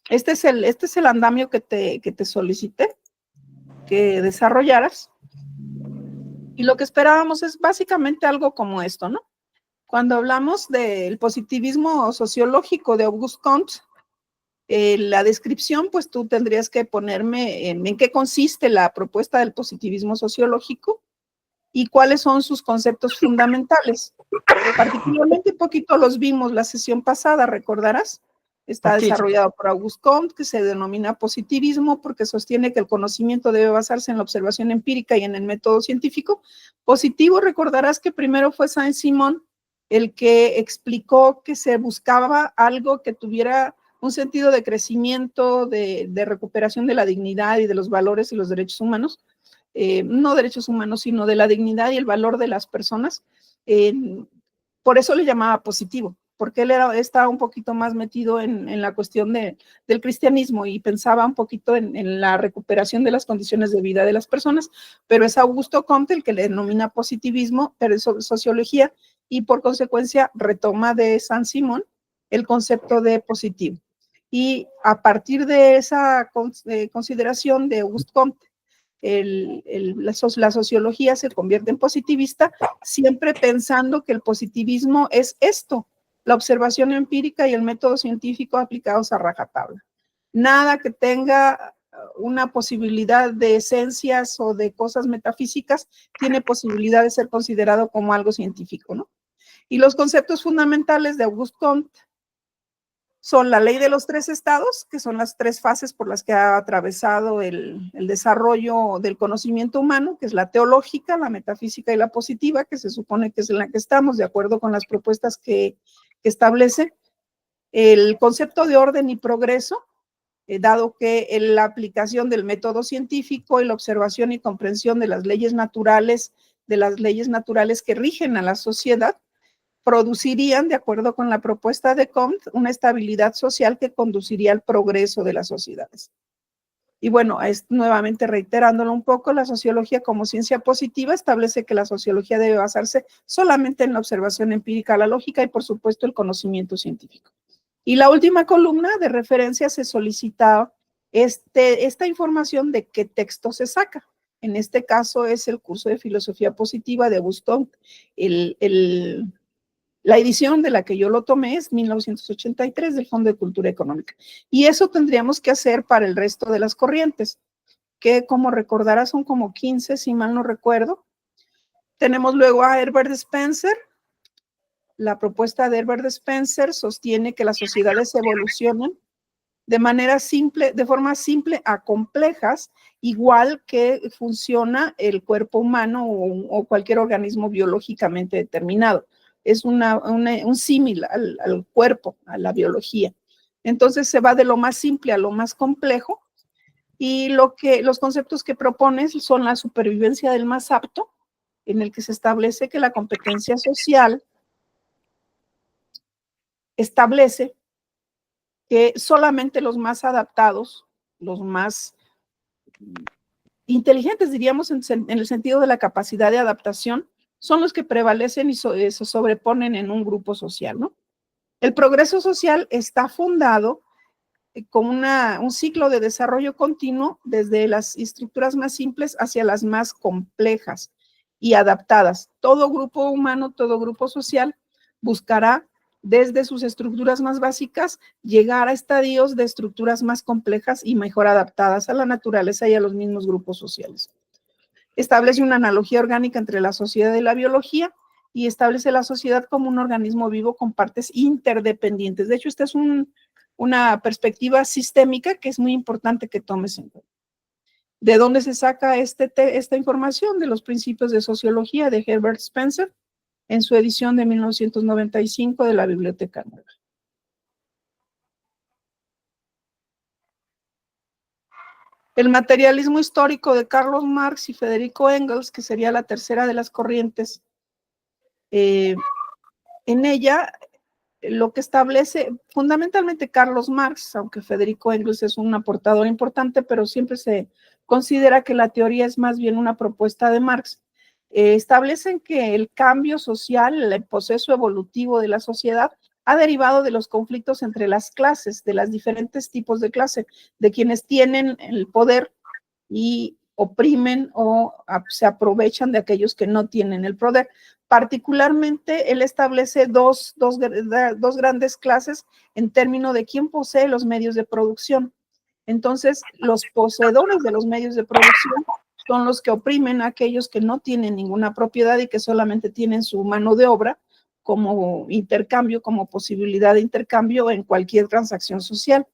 Este es el andamio que te solicité que desarrollaras. Y lo que esperábamos es básicamente algo como esto, ¿no? Cuando hablamos del positivismo sociológico de Auguste Comte, la descripción, pues tú tendrías que ponerme en qué consiste la propuesta del positivismo sociológico y cuáles son sus conceptos fundamentales. Particularmente poquito los vimos la sesión pasada, recordarás. Está desarrollado por Auguste Comte, que se denomina positivismo porque sostiene que el conocimiento debe basarse en la observación empírica y en el método científico. Positivo, recordarás que primero fue Saint-Simon el que explicó que se buscaba algo que tuviera un sentido de crecimiento, de recuperación de la dignidad y de los valores y los derechos humanos, no derechos humanos, sino de la dignidad y el valor de las personas. Por eso le llamaba positivo, porque él estaba un poquito más metido en la cuestión del cristianismo y pensaba un poquito en la recuperación de las condiciones de vida de las personas, pero es Augusto Comte el que le denomina positivismo, pero es sociología, y por consecuencia retoma de Saint-Simon el concepto de positivo. Y a partir de esa consideración de Auguste Comte, la sociología se convierte en positivista, siempre pensando que el positivismo es esto, la observación empírica y el método científico aplicados a rajatabla. Nada que tenga una posibilidad de esencias o de cosas metafísicas tiene posibilidad de ser considerado como algo científico, ¿no? Y los conceptos fundamentales de Auguste Comte son la ley de los tres estados, que son las tres fases por las que ha atravesado el desarrollo del conocimiento humano, que es la teológica, la metafísica y la positiva, que se supone que es en la que estamos, de acuerdo con las propuestas que establece. El concepto de orden y progreso, dado que la aplicación del método científico y la observación y comprensión de las leyes naturales que rigen a la sociedad, producirían, de acuerdo con la propuesta de Comte, una estabilidad social que conduciría al progreso de las sociedades. Y bueno, nuevamente reiterándolo un poco, la sociología como ciencia positiva establece que la sociología debe basarse solamente en la observación empírica, la lógica y, por supuesto, el conocimiento científico. Y la última columna de referencia se solicitaba esta información de qué texto se saca. En este caso es el curso de filosofía positiva de Auguste Comte. La edición de la que yo lo tomé es 1983 del Fondo de Cultura Económica. Y eso tendríamos que hacer para el resto de las corrientes, que como recordarás son como 15, si mal no recuerdo. Tenemos luego a Herbert Spencer. La propuesta de Herbert Spencer sostiene que las sociedades evolucionan de forma simple a complejas, igual que funciona el cuerpo humano o cualquier organismo biológicamente determinado. Es un símil al cuerpo, a la biología. Entonces se va de lo más simple a lo más complejo, y los conceptos que propones son la supervivencia del más apto, en el que se establece que la competencia social establece que solamente los más adaptados, los más inteligentes, diríamos, en el sentido de la capacidad de adaptación, son los que prevalecen y se sobreponen en un grupo social, ¿no? El progreso social está fundado con un ciclo de desarrollo continuo desde las estructuras más simples hacia las más complejas y adaptadas. Todo grupo humano, todo grupo social buscará desde sus estructuras más básicas llegar a estadios de estructuras más complejas y mejor adaptadas a la naturaleza y a los mismos grupos sociales. Establece una analogía orgánica entre la sociedad y la biología y establece la sociedad como un organismo vivo con partes interdependientes. De hecho, esta es una perspectiva sistémica que es muy importante que tomes en cuenta. ¿De dónde se saca esta información? De los principios de sociología de Herbert Spencer, en su edición de 1995 de la Biblioteca Nueva. El materialismo histórico de Carlos Marx y Federico Engels, que sería la tercera de las corrientes, en ella lo que establece fundamentalmente Carlos Marx, aunque Federico Engels es un aportador importante, pero siempre se considera que la teoría es más bien una propuesta de Marx, establecen que el cambio social, el proceso evolutivo de la sociedad, ha derivado de los conflictos entre las clases, de los diferentes tipos de clase, de quienes tienen el poder y oprimen o se aprovechan de aquellos que no tienen el poder. Particularmente, él establece dos grandes clases en términos de quién posee los medios de producción. Entonces, los poseedores de los medios de producción son los que oprimen a aquellos que no tienen ninguna propiedad y que solamente tienen su mano de obra como intercambio, como posibilidad de intercambio en cualquier transacción social.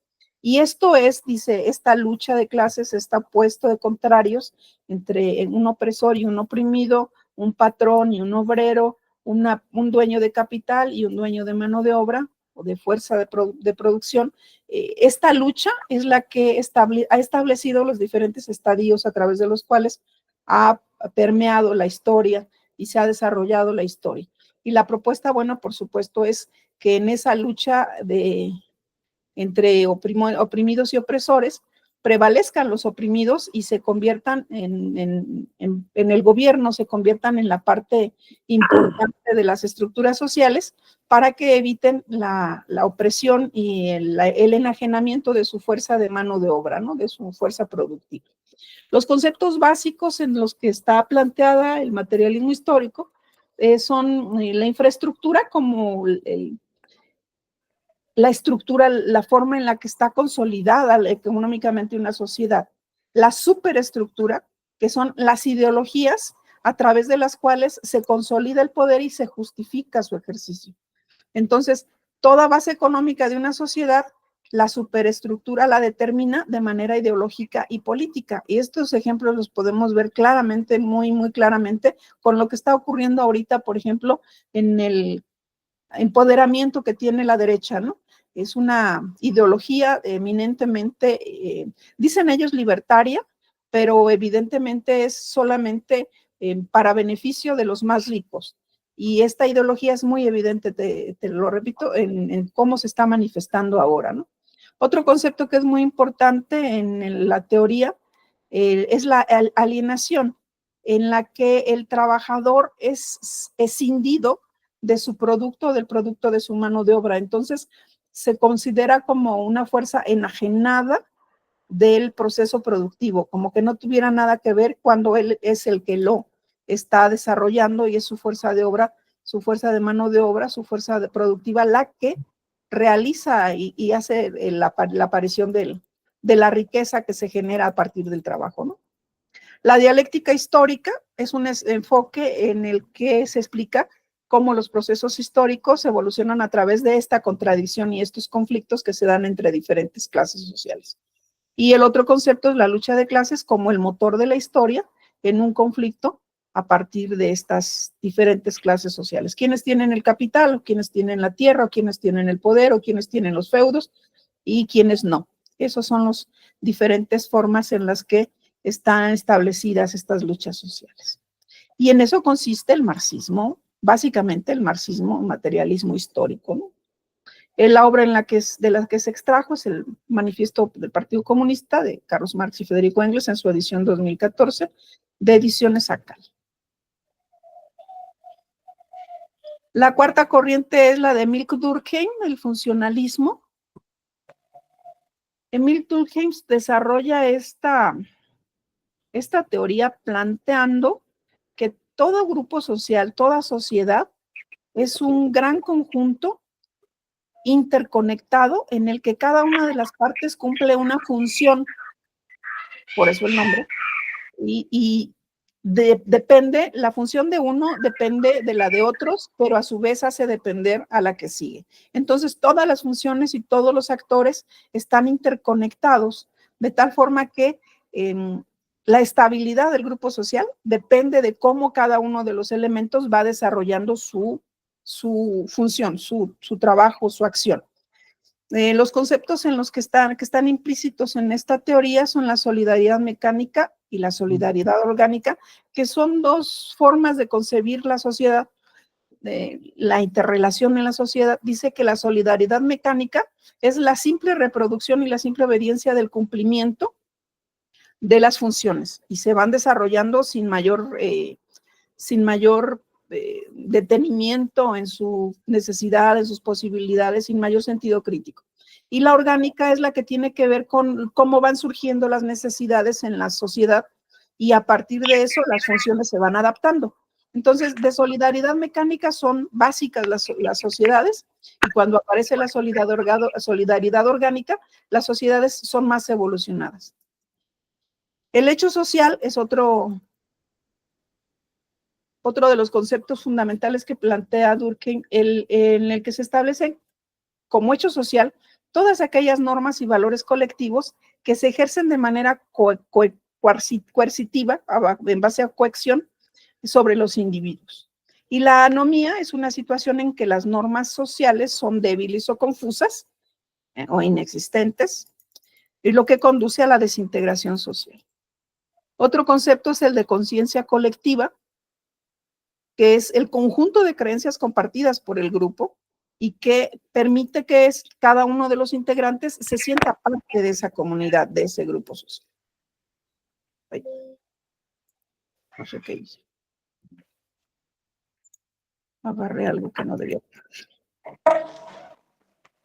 Y esto es, dice, esta lucha de clases, está puesto de contrarios entre un opresor y un oprimido, un patrón y un obrero, un dueño de capital y un dueño de mano de obra o de fuerza de producción. Esta lucha es la que ha establecido los diferentes estadios a través de los cuales ha permeado la historia y se ha desarrollado la historia. Y la propuesta, bueno, por supuesto, es que en esa lucha entre oprimidos y opresores, prevalezcan los oprimidos y se conviertan en el gobierno, se conviertan en la parte importante de las estructuras sociales para que eviten la opresión y el enajenamiento de su fuerza de mano de obra, ¿no? De su fuerza productiva. Los conceptos básicos en los que está planteada el materialismo histórico son la infraestructura como la estructura, la forma en la que está consolidada económicamente una sociedad, la superestructura, que son las ideologías a través de las cuales se consolida el poder y se justifica su ejercicio. Entonces, toda base económica de una sociedad, la superestructura la determina de manera ideológica y política. Y estos ejemplos los podemos ver claramente, muy, muy claramente, con lo que está ocurriendo ahorita, por ejemplo, en el empoderamiento que tiene la derecha, ¿no? Es una ideología eminentemente, dicen ellos libertaria, pero evidentemente es solamente para beneficio de los más ricos. Y esta ideología es muy evidente, te lo repito, en cómo se está manifestando ahora, ¿no? Otro concepto que es muy importante en la teoría es la alienación, en la que el trabajador es escindido de su producto, del producto de su mano de obra. Entonces, se considera como una fuerza enajenada del proceso productivo, como que no tuviera nada que ver cuando él es el que lo está desarrollando y es su fuerza de obra, su fuerza de mano de obra, su fuerza productiva, la que realiza y hace la aparición de la riqueza que se genera a partir del trabajo, ¿no? La dialéctica histórica es un enfoque en el que se explica cómo los procesos históricos evolucionan a través de esta contradicción y estos conflictos que se dan entre diferentes clases sociales. Y el otro concepto es la lucha de clases como el motor de la historia en un conflicto a partir de estas diferentes clases sociales. ¿Quiénes tienen el capital? ¿Quiénes tienen la tierra? ¿Quiénes tienen el poder? ¿O quiénes tienen los feudos? ¿Y quiénes no? Esas son las diferentes formas en las que están establecidas estas luchas sociales. Y en eso consiste el marxismo, básicamente el marxismo, materialismo histórico, ¿no? La obra de la que se extrajo es el Manifiesto del Partido Comunista de Carlos Marx y Federico Engels en su edición 2014 de Ediciones Akal. La cuarta corriente es la de Emil Durkheim, el funcionalismo. Emil Durkheim desarrolla esta teoría planteando que todo grupo social, toda sociedad es un gran conjunto interconectado en el que cada una de las partes cumple una función, por eso el nombre, y depende, la función de uno depende de la de otros, pero a su vez hace depender a la que sigue. Entonces, todas las funciones y todos los actores están interconectados, de tal forma que la estabilidad del grupo social depende de cómo cada uno de los elementos va desarrollando su función, su trabajo, su acción. Los conceptos en los que están implícitos en esta teoría son la solidaridad mecánica y la solidaridad orgánica, que son dos formas de concebir la sociedad, la interrelación en la sociedad. Dice que la solidaridad mecánica es la simple reproducción y la simple obediencia del cumplimiento de las funciones y se van desarrollando sin mayor detenimiento en su necesidad, en sus posibilidades, sin mayor sentido crítico. Y la orgánica es la que tiene que ver con cómo van surgiendo las necesidades en la sociedad y a partir de eso las funciones se van adaptando. Entonces, de solidaridad mecánica son básicas las sociedades y cuando aparece la solidaridad orgánica, las sociedades son más evolucionadas. El hecho social es otro de los conceptos fundamentales que plantea Durkheim, en el que se establecen como hecho social todas aquellas normas y valores colectivos que se ejercen de manera coercitiva, en base a coacción, sobre los individuos. Y la anomía es una situación en que las normas sociales son débiles o confusas o inexistentes, y lo que conduce a la desintegración social. Otro concepto es el de conciencia colectiva, que es el conjunto de creencias compartidas por el grupo y que permite que cada uno de los integrantes se sienta parte de esa comunidad, de ese grupo social. Ay, no sé qué hice. Agarré algo que no debía.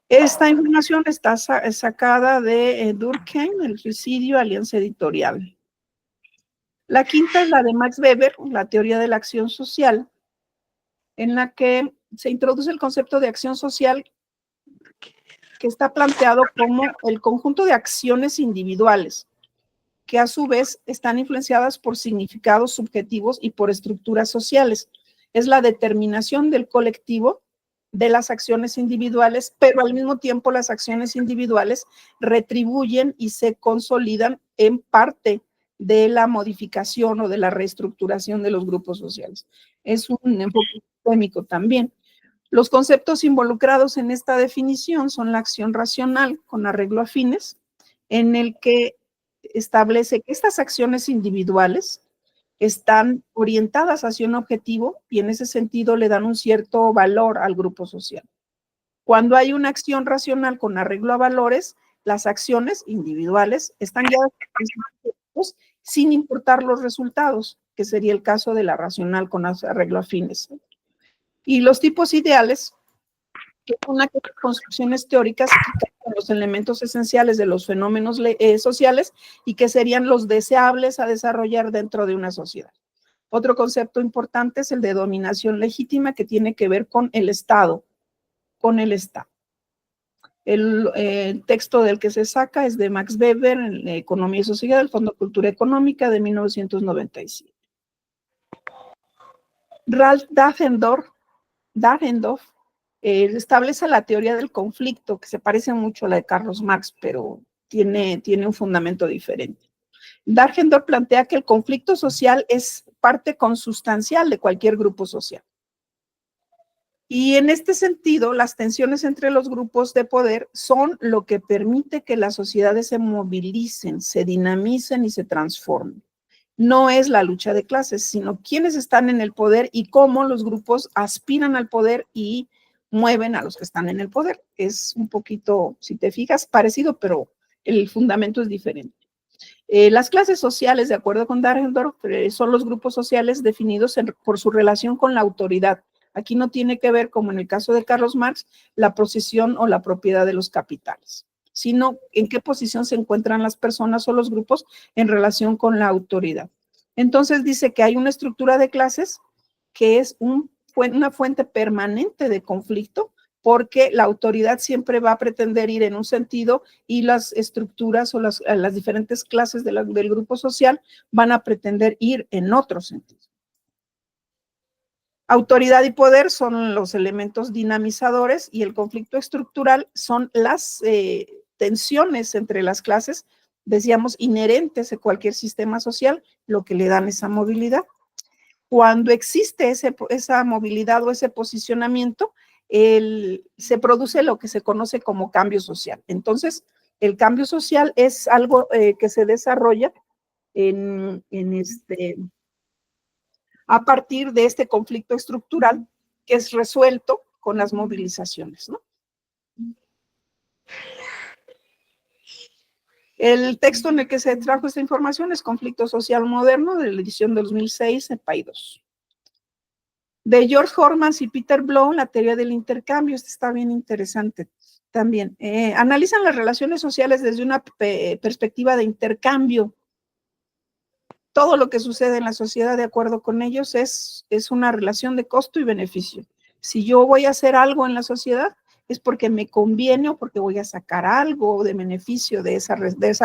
Esta información está sacada de Durkheim, El suicidio, Alianza Editorial. La quinta es la de Max Weber, la teoría de la acción social, en la que se introduce el concepto de acción social que está planteado como el conjunto de acciones individuales, que a su vez están influenciadas por significados subjetivos y por estructuras sociales. Es la determinación del colectivo de las acciones individuales, pero al mismo tiempo las acciones individuales retribuyen y se consolidan en parte de la modificación o de la reestructuración de los grupos sociales. Es un enfoque sistémico también. Los conceptos involucrados en esta definición son la acción racional con arreglo a fines, en el que establece que estas acciones individuales están orientadas hacia un objetivo y en ese sentido le dan un cierto valor al grupo social. Cuando hay una acción racional con arreglo a valores, las acciones individuales están guiadas sin importar los resultados, que sería el caso de la racional con arreglo a fines. Y los tipos ideales, que son aquellas construcciones teóricas que captan los elementos esenciales de los fenómenos sociales y que serían los deseables a desarrollar dentro de una sociedad. Otro concepto importante es el de dominación legítima, que tiene que ver con el Estado, El texto del que se saca es de Max Weber, en Economía y Sociedad, del Fondo de Cultura Económica, de 1997. Ralph Dahrendorf establece la teoría del conflicto, que se parece mucho a la de Carlos Marx, pero tiene un fundamento diferente. Dahrendorf plantea que el conflicto social es parte consustancial de cualquier grupo social. Y en este sentido, las tensiones entre los grupos de poder son lo que permite que las sociedades se movilicen, se dinamicen y se transformen. No es la lucha de clases, sino quiénes están en el poder y cómo los grupos aspiran al poder y mueven a los que están en el poder. Es un poquito, si te fijas, parecido, pero el fundamento es diferente. Las clases sociales, de acuerdo con Dahrendorf, son los grupos sociales definidos por su relación con la autoridad. Aquí no tiene que ver, como en el caso de Carlos Marx, la posesión o la propiedad de los capitales, sino en qué posición se encuentran las personas o los grupos en relación con la autoridad. Entonces dice que hay una estructura de clases que es una fuente permanente de conflicto, porque la autoridad siempre va a pretender ir en un sentido y las estructuras o las diferentes clases del grupo social van a pretender ir en otro sentido. Autoridad y poder son los elementos dinamizadores y el conflicto estructural son las tensiones entre las clases, decíamos, inherentes a cualquier sistema social, lo que le dan esa movilidad. Cuando existe esa movilidad o ese posicionamiento, se produce lo que se conoce como cambio social. Entonces, el cambio social es algo que se desarrolla a partir de este conflicto estructural que es resuelto con las movilizaciones, ¿no? El texto en el que se trajo esta información es Conflicto Social Moderno, de la edición de 2006 en Paidós. De George Hormans y Peter Bloom, la teoría del intercambio. Esta está bien interesante también. Analizan las relaciones sociales desde una perspectiva de intercambio. Todo lo que sucede en la sociedad, de acuerdo con ellos, es una relación de costo y beneficio. Si yo voy a hacer algo en la sociedad, es porque me conviene o porque voy a sacar algo de beneficio de esa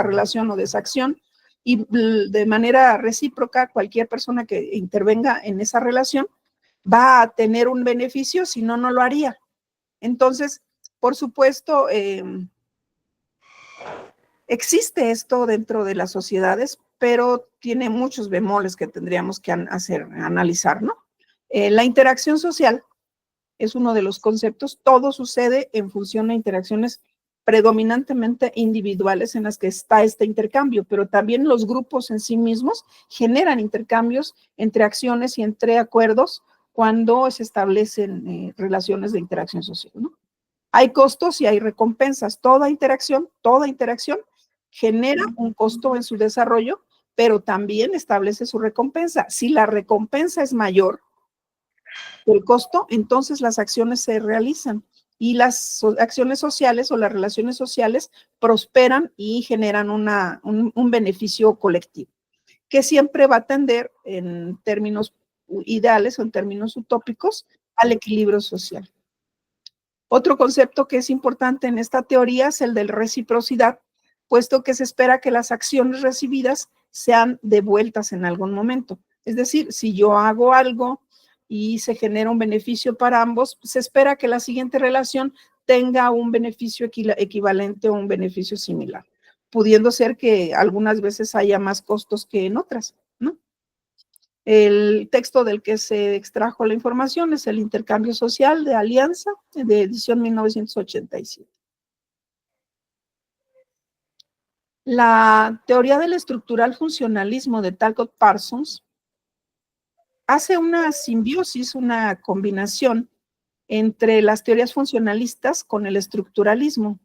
relación o de esa acción. Y de manera recíproca, cualquier persona que intervenga en esa relación va a tener un beneficio, si no, no lo haría. Entonces, por supuesto, existe esto dentro de las sociedades, pero tiene muchos bemoles que tendríamos que analizar, ¿no? La interacción social es uno de los conceptos. Todo sucede en función de interacciones predominantemente individuales en las que está este intercambio, pero también los grupos en sí mismos generan intercambios entre acciones y entre acuerdos cuando se establecen relaciones de interacción social, ¿no? Hay costos y hay recompensas. Toda interacción genera un costo en su desarrollo, pero también establece su recompensa. Si la recompensa es mayor que el costo, entonces las acciones se realizan y las acciones sociales o las relaciones sociales prosperan y generan un beneficio colectivo, que siempre va a tender en términos ideales o en términos utópicos al equilibrio social. Otro concepto que es importante en esta teoría es el de reciprocidad, puesto que se espera que las acciones recibidas sean devueltas en algún momento. Es decir, si yo hago algo y se genera un beneficio para ambos, se espera que la siguiente relación tenga un beneficio equivalente o un beneficio similar, pudiendo ser que algunas veces haya más costos que en otras, ¿no? El texto del que se extrajo la información es el Intercambio Social de Alianza, de edición 1987. La teoría del estructural funcionalismo de Talcott Parsons hace una simbiosis, una combinación entre las teorías funcionalistas con el estructuralismo.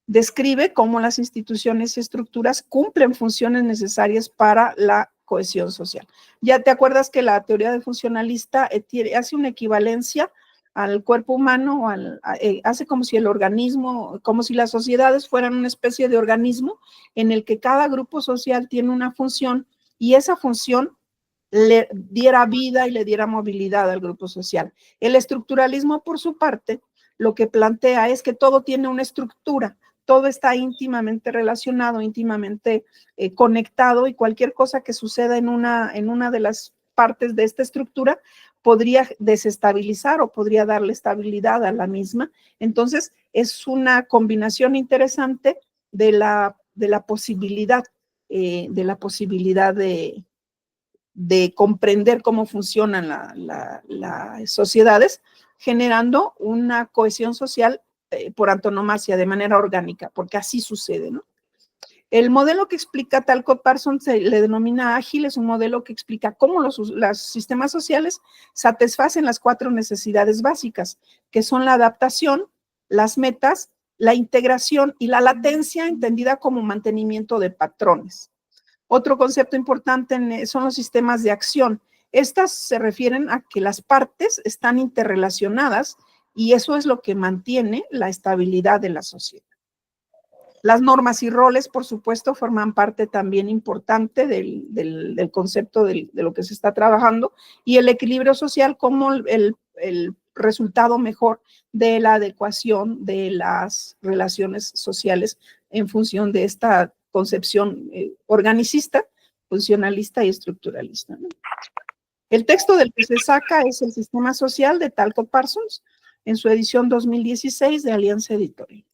Describe cómo las instituciones y estructuras cumplen funciones necesarias para la cohesión social. Ya te acuerdas que la teoría del funcionalista hace una equivalencia al cuerpo humano, hace como si el organismo, como si las sociedades fueran una especie de organismo en el que cada grupo social tiene una función y esa función le diera vida y le diera movilidad al grupo social. El estructuralismo, por su parte, lo que plantea es que todo tiene una estructura, todo está íntimamente relacionado, íntimamente conectado, y cualquier cosa que suceda en una de las partes de esta estructura podría desestabilizar o podría darle estabilidad a la misma. Entonces, es una combinación interesante de la posibilidad de comprender cómo funcionan las sociedades, generando una cohesión social por antonomasia, de manera orgánica, porque así sucede, ¿no? El modelo que explica Talcott Parsons se le denomina ágil, es un modelo que explica cómo los sistemas sociales satisfacen las 4 necesidades básicas, que son la adaptación, las metas, la integración y la latencia, entendida como mantenimiento de patrones. Otro concepto importante son los sistemas de acción. Estas se refieren a que las partes están interrelacionadas y eso es lo que mantiene la estabilidad de la sociedad. Las normas y roles, por supuesto, forman parte también importante del concepto de lo que se está trabajando, y el equilibrio social como el resultado mejor de la adecuación de las relaciones sociales en función de esta concepción organicista, funcionalista y estructuralista, ¿no? El texto del que se saca es El Sistema Social de Talcott Parsons, en su edición 2016 de Alianza Editorial.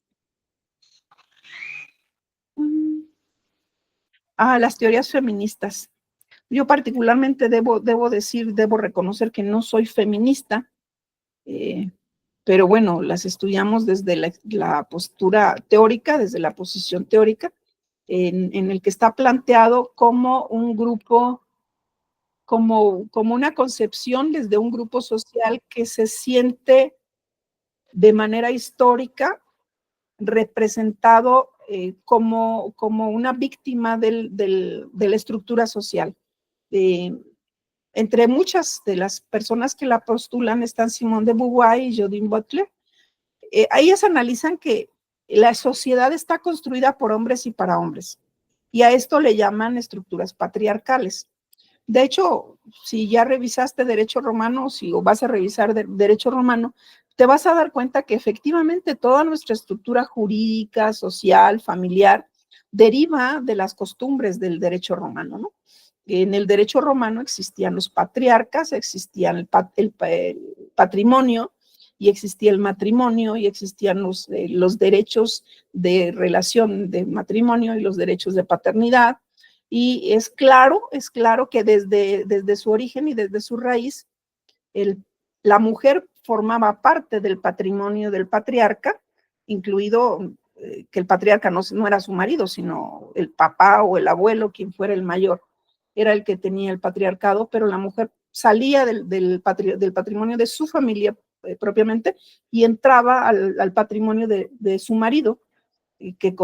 Las teorías feministas. Yo particularmente debo reconocer que no soy feminista, pero bueno, las estudiamos desde la postura teórica, desde la posición teórica, en el que está planteado como un grupo, como una concepción desde un grupo social que se siente de manera histórica representado como una víctima de la estructura social. Entre muchas de las personas que la postulan están Simone de Beauvoir y Judith Butler. Ellas analizan que la sociedad está construida por hombres y para hombres, y a esto le llaman estructuras patriarcales. De hecho, si ya revisaste derecho romano, o vas a revisar derecho romano, te vas a dar cuenta que efectivamente toda nuestra estructura jurídica, social, familiar, deriva de las costumbres del derecho romano, ¿no? En el derecho romano existían los patriarcas, existía el patrimonio, y existía el matrimonio, y existían los derechos de relación de matrimonio y los derechos de paternidad. Y es claro que desde su origen y desde su raíz, la mujer formaba parte del patrimonio del patriarca, incluido que el patriarca no era su marido, sino el papá o el abuelo, quien fuera el mayor, era el que tenía el patriarcado, pero la mujer salía del patrimonio de su familia propiamente y entraba al patrimonio de su marido, que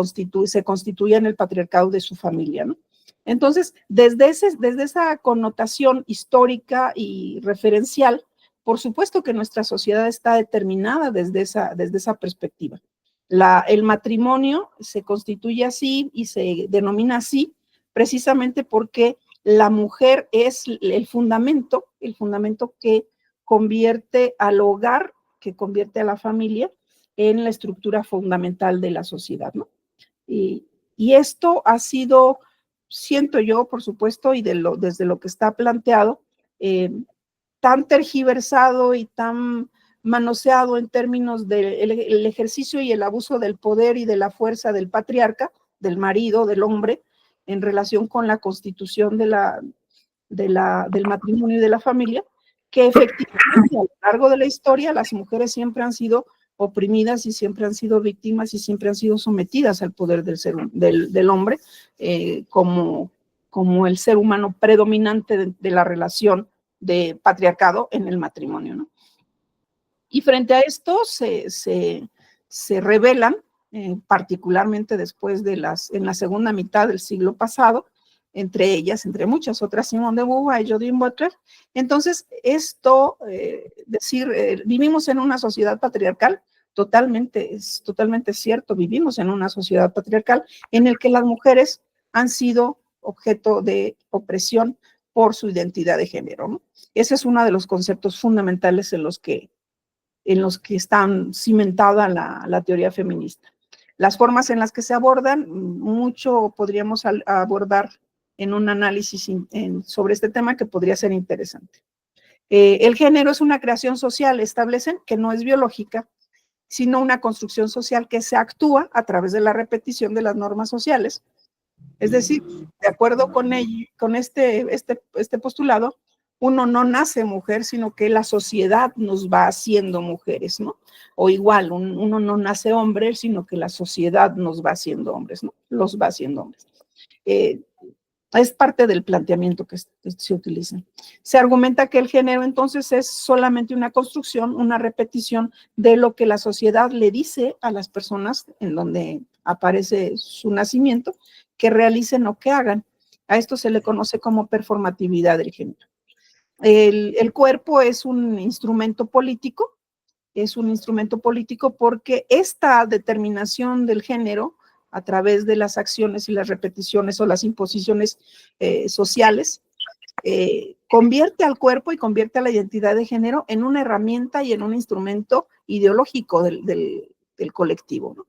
se constituía en el patriarcado de su familia, ¿no? Entonces, desde esa connotación histórica y referencial, por supuesto que nuestra sociedad está determinada desde esa perspectiva. El matrimonio se constituye así y se denomina así precisamente porque la mujer es el fundamento que convierte al hogar, que convierte a la familia en la estructura fundamental de la sociedad, ¿no? Y esto ha sido, siento yo, por supuesto, y desde lo que está planteado, tan tergiversado y tan manoseado en términos del ejercicio y el abuso del poder y de la fuerza del patriarca, del marido, del hombre, en relación con la constitución del matrimonio y de la familia, que efectivamente a lo largo de la historia las mujeres siempre han sido oprimidas y siempre han sido víctimas y siempre han sido sometidas al poder del hombre como el ser humano predominante de la relación de patriarcado en el matrimonio, ¿no? Y frente a esto se revelan, particularmente después en la segunda mitad del siglo pasado, entre muchas otras, Simone de Beauvoir y Judith Butler. Entonces, vivimos en una sociedad patriarcal, es totalmente cierto, vivimos en una sociedad patriarcal en el que las mujeres han sido objeto de opresión por su identidad de género, ¿no? Ese es uno de los conceptos fundamentales en los que están cimentada la teoría feminista. Las formas en las que se abordan, mucho podríamos abordar en un análisis sobre este tema que podría ser interesante. El género es una creación social, establecen que no es biológica, sino una construcción social que se actúa a través de la repetición de las normas sociales. Es decir, de acuerdo con este postulado, uno no nace mujer, sino que la sociedad nos va haciendo mujeres, ¿no? O igual, uno no nace hombre, sino que la sociedad nos va haciendo hombres, ¿no? Los va haciendo hombres. Es parte del planteamiento que se utiliza. Se argumenta que el género entonces es solamente una construcción, una repetición de lo que la sociedad le dice a las personas en donde aparece su nacimiento, que realicen o que hagan. A esto se le conoce como performatividad del género. El cuerpo es un instrumento político, porque esta determinación del género a través de las acciones y las repeticiones o las imposiciones sociales, convierte al cuerpo y convierte a la identidad de género en una herramienta y en un instrumento ideológico del colectivo, ¿no?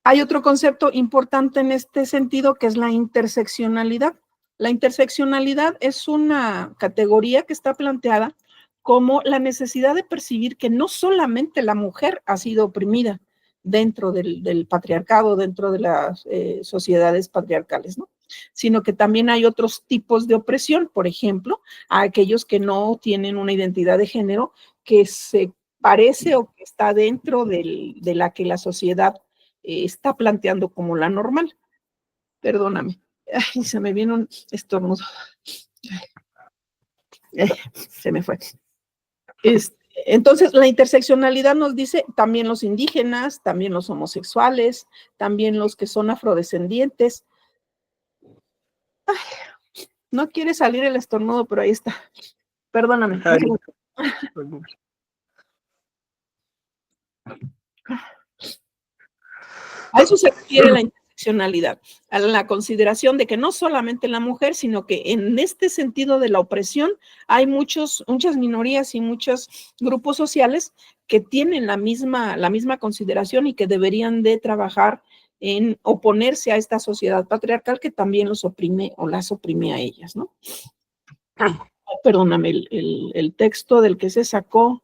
Hay otro concepto importante en este sentido que es la interseccionalidad. La interseccionalidad es una categoría que está planteada como la necesidad de percibir que no solamente la mujer ha sido oprimida dentro del patriarcado, dentro de las sociedades patriarcales, ¿no? Sino que también hay otros tipos de opresión, por ejemplo, a aquellos que no tienen una identidad de género que se parece o que está dentro de la que la sociedad está planteando como la normal. Perdóname. Ay, se me viene un estornudo. Se me fue. Entonces, la interseccionalidad nos dice también los indígenas, también los homosexuales, también los que son afrodescendientes. Ay, No quiere salir el estornudo, pero ahí está. Perdóname. Ay, A eso se refiere la interseccionalidad, a la consideración de que no solamente la mujer, sino que en este sentido de la opresión hay muchas minorías y muchos grupos sociales que tienen la misma consideración y que deberían de trabajar en oponerse a esta sociedad patriarcal que también los oprime o las oprime a ellas, ¿no? Perdóname, el texto del que se sacó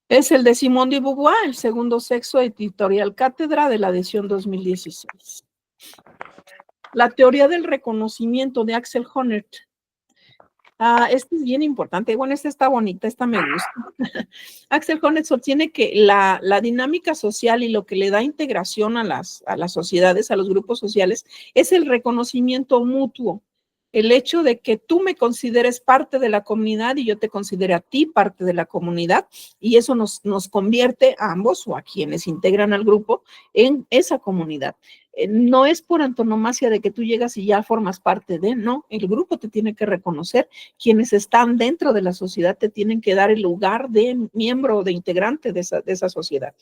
es el de Simone de Beauvoir, El segundo sexo, editorial Cátedra, de la edición 2016. La teoría del reconocimiento de Axel Honneth. Esta es bien importante. Bueno, esta está bonita, esta me gusta. Axel Honneth sostiene que la dinámica social y lo que le da integración a las sociedades, a los grupos sociales, es el reconocimiento mutuo. El hecho de que tú me consideres parte de la comunidad y yo te considere a ti parte de la comunidad, y eso nos convierte a ambos o a quienes integran al grupo en esa comunidad. No es por antonomasia de que tú llegas y ya formas parte de, no, el grupo te tiene que reconocer, quienes están dentro de la sociedad te tienen que dar el lugar de miembro o de integrante de esa sociedad.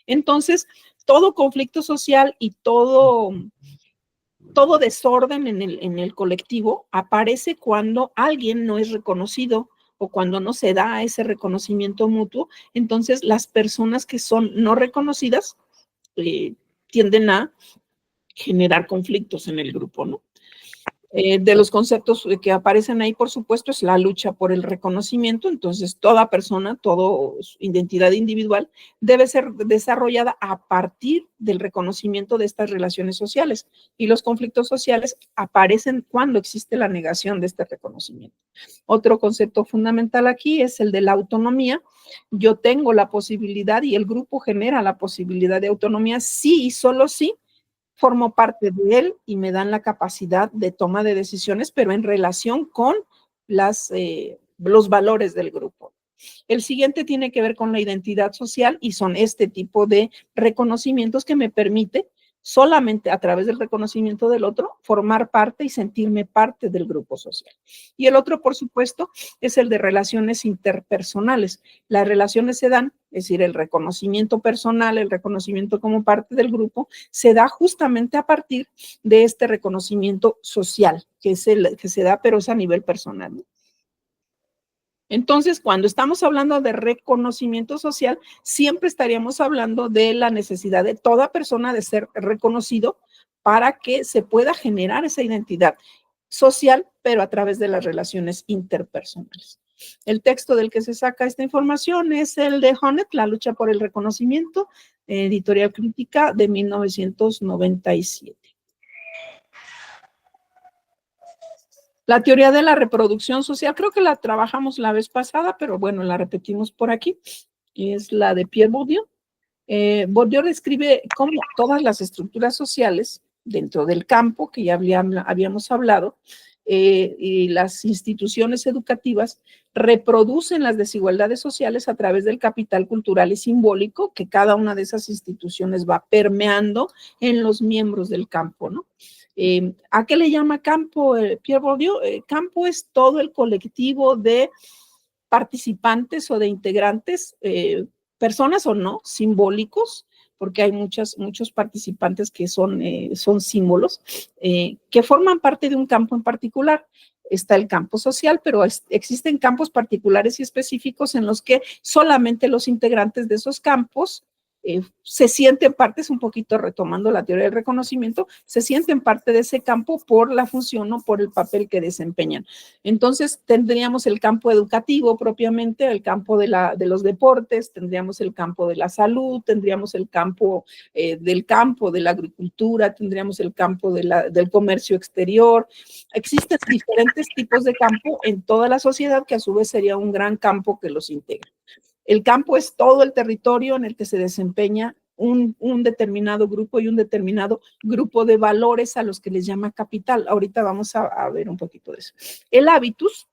Entonces, todo conflicto social y todo desorden en el colectivo aparece cuando alguien no es reconocido o cuando no se da ese reconocimiento mutuo. Entonces, las personas que son no reconocidas tienden a generar conflictos en el grupo, ¿no? De los conceptos que aparecen ahí, por supuesto, es la lucha por el reconocimiento. Entonces, toda persona, toda identidad individual debe ser desarrollada a partir del reconocimiento de estas relaciones sociales. Y los conflictos sociales aparecen cuando existe la negación de este reconocimiento. Otro concepto fundamental aquí es el de la autonomía. Yo tengo la posibilidad y el grupo genera la posibilidad de autonomía sí y solo sí formo parte de él y me dan la capacidad de toma de decisiones, pero en relación con los valores del grupo. El siguiente tiene que ver con la identidad social y son este tipo de reconocimientos que me permite solamente a través del reconocimiento del otro formar parte y sentirme parte del grupo social. Y el otro, por supuesto, es el de relaciones interpersonales. Las relaciones se dan, es decir, el reconocimiento personal, el reconocimiento como parte del grupo, se da justamente a partir de este reconocimiento social, que es el que se da, pero es a nivel personal, ¿no? Entonces, cuando estamos hablando de reconocimiento social, siempre estaríamos hablando de la necesidad de toda persona de ser reconocido para que se pueda generar esa identidad social, pero a través de las relaciones interpersonales. El texto del que se saca esta información es el de Honneth, La lucha por el reconocimiento, editorial Crítica de 1997. La teoría de la reproducción social, creo que la trabajamos la vez pasada, pero bueno, la repetimos por aquí, y es la de Pierre Bourdieu. Bourdieu describe cómo todas las estructuras sociales dentro del campo, que ya habíamos hablado, y las instituciones educativas reproducen las desigualdades sociales a través del capital cultural y simbólico que cada una de esas instituciones va permeando en los miembros del campo, ¿no? ¿A qué le llama campo Pierre Bourdieu? Campo es todo el colectivo de participantes o de integrantes, personas o no, simbólicos, porque hay muchos participantes que son símbolos, que forman parte de un campo en particular. Está el campo social, pero existen campos particulares y específicos en los que solamente los integrantes de esos campos se sienten parte, es un poquito retomando la teoría del reconocimiento, se sienten parte de ese campo por la función o por el papel que desempeñan. Entonces tendríamos el campo educativo propiamente, el campo de los deportes, tendríamos el campo de la salud, tendríamos el campo de la agricultura, tendríamos el campo del comercio exterior. Existen diferentes tipos de campo en toda la sociedad que a su vez sería un gran campo que los integra. El campo es todo el territorio en el que se desempeña un determinado grupo y un determinado grupo de valores a los que les llama capital. Ahorita vamos a ver un poquito de eso. El hábitus,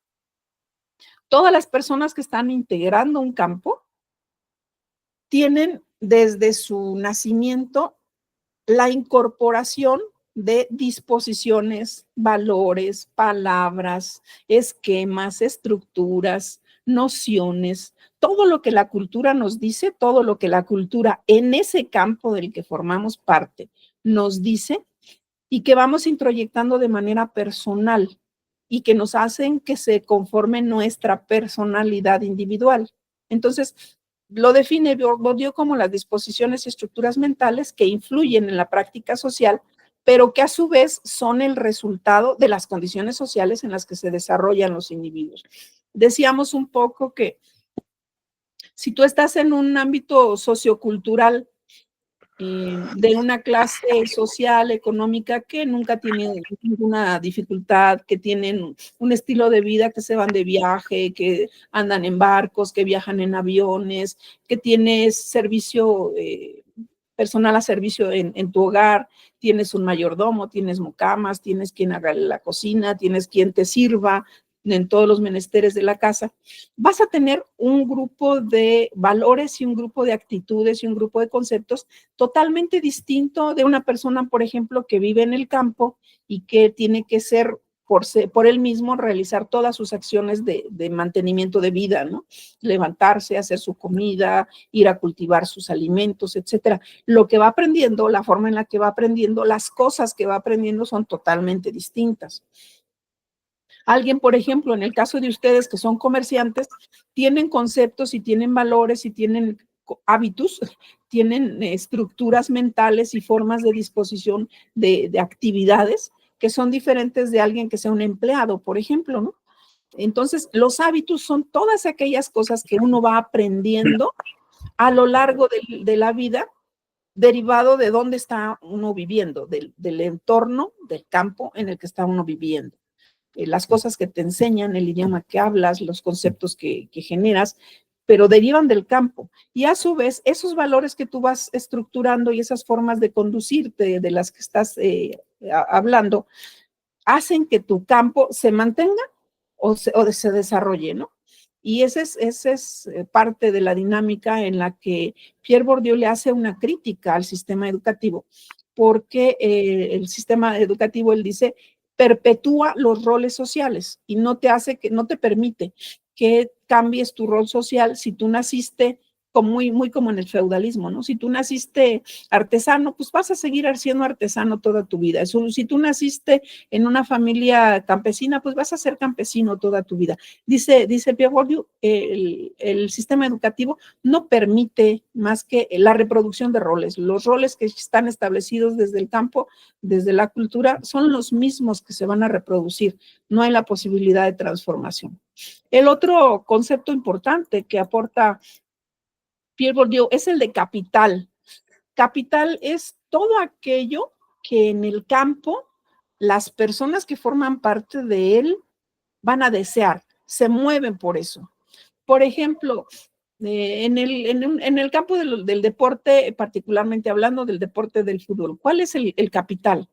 todas las personas que están integrando un campo tienen desde su nacimiento la incorporación de disposiciones, valores, palabras, esquemas, estructuras, nociones, todo lo que la cultura nos dice, todo lo que la cultura en ese campo del que formamos parte nos dice y que vamos introyectando de manera personal y que nos hacen que se conforme nuestra personalidad individual. Entonces, lo define Bourdieu como las disposiciones y estructuras mentales que influyen en la práctica social, pero que a su vez son el resultado de las condiciones sociales en las que se desarrollan los individuos. Decíamos un poco que si tú estás en un ámbito sociocultural de una clase social, económica, que nunca tiene ninguna dificultad, que tienen un estilo de vida, que se van de viaje, que andan en barcos, que viajan en aviones, que tienes servicio, personal a servicio en tu hogar, tienes un mayordomo, tienes mucamas, tienes quien haga la cocina, tienes quien te sirva en todos los menesteres de la casa, vas a tener un grupo de valores y un grupo de actitudes y un grupo de conceptos totalmente distinto de una persona, por ejemplo, que vive en el campo y que tiene que ser por él mismo realizar todas sus acciones de mantenimiento de vida, ¿no? Levantarse, hacer su comida, ir a cultivar sus alimentos, etcétera. Lo que va aprendiendo, la forma en la que va aprendiendo, las cosas que va aprendiendo son totalmente distintas. Alguien, por ejemplo, en el caso de ustedes que son comerciantes, tienen conceptos y tienen valores y tienen hábitos, tienen estructuras mentales y formas de disposición de actividades que son diferentes de alguien que sea un empleado, por ejemplo, ¿no? Entonces, los hábitos son todas aquellas cosas que uno va aprendiendo a lo largo de la vida, derivado de dónde está uno viviendo, del entorno, del campo en el que está uno viviendo. Las cosas que te enseñan, el idioma que hablas, los conceptos que generas, pero derivan del campo. Y a su vez, esos valores que tú vas estructurando y esas formas de conducirte de las que estás hablando, hacen que tu campo se mantenga o se desarrolle, ¿no? Y esa es parte de la dinámica en la que Pierre Bourdieu le hace una crítica al sistema educativo, porque el sistema educativo, él dice, perpetúa los roles sociales y no te permite que cambies tu rol social si tú naciste muy como en el feudalismo, ¿no? Si tú naciste artesano, pues vas a seguir siendo artesano toda tu vida. Si tú naciste en una familia campesina, pues vas a ser campesino toda tu vida. Dice Pierre Bourdieu, el sistema educativo no permite más que la reproducción de roles. Los roles que están establecidos desde el campo, desde la cultura, son los mismos que se van a reproducir. No hay la posibilidad de transformación. El otro concepto importante que aporta Pierre Bourdieu es el de capital. Capital es todo aquello que en el campo las personas que forman parte de él van a desear, se mueven por eso. Por ejemplo, en el campo del deporte, particularmente hablando del deporte del fútbol, ¿cuál es el capital?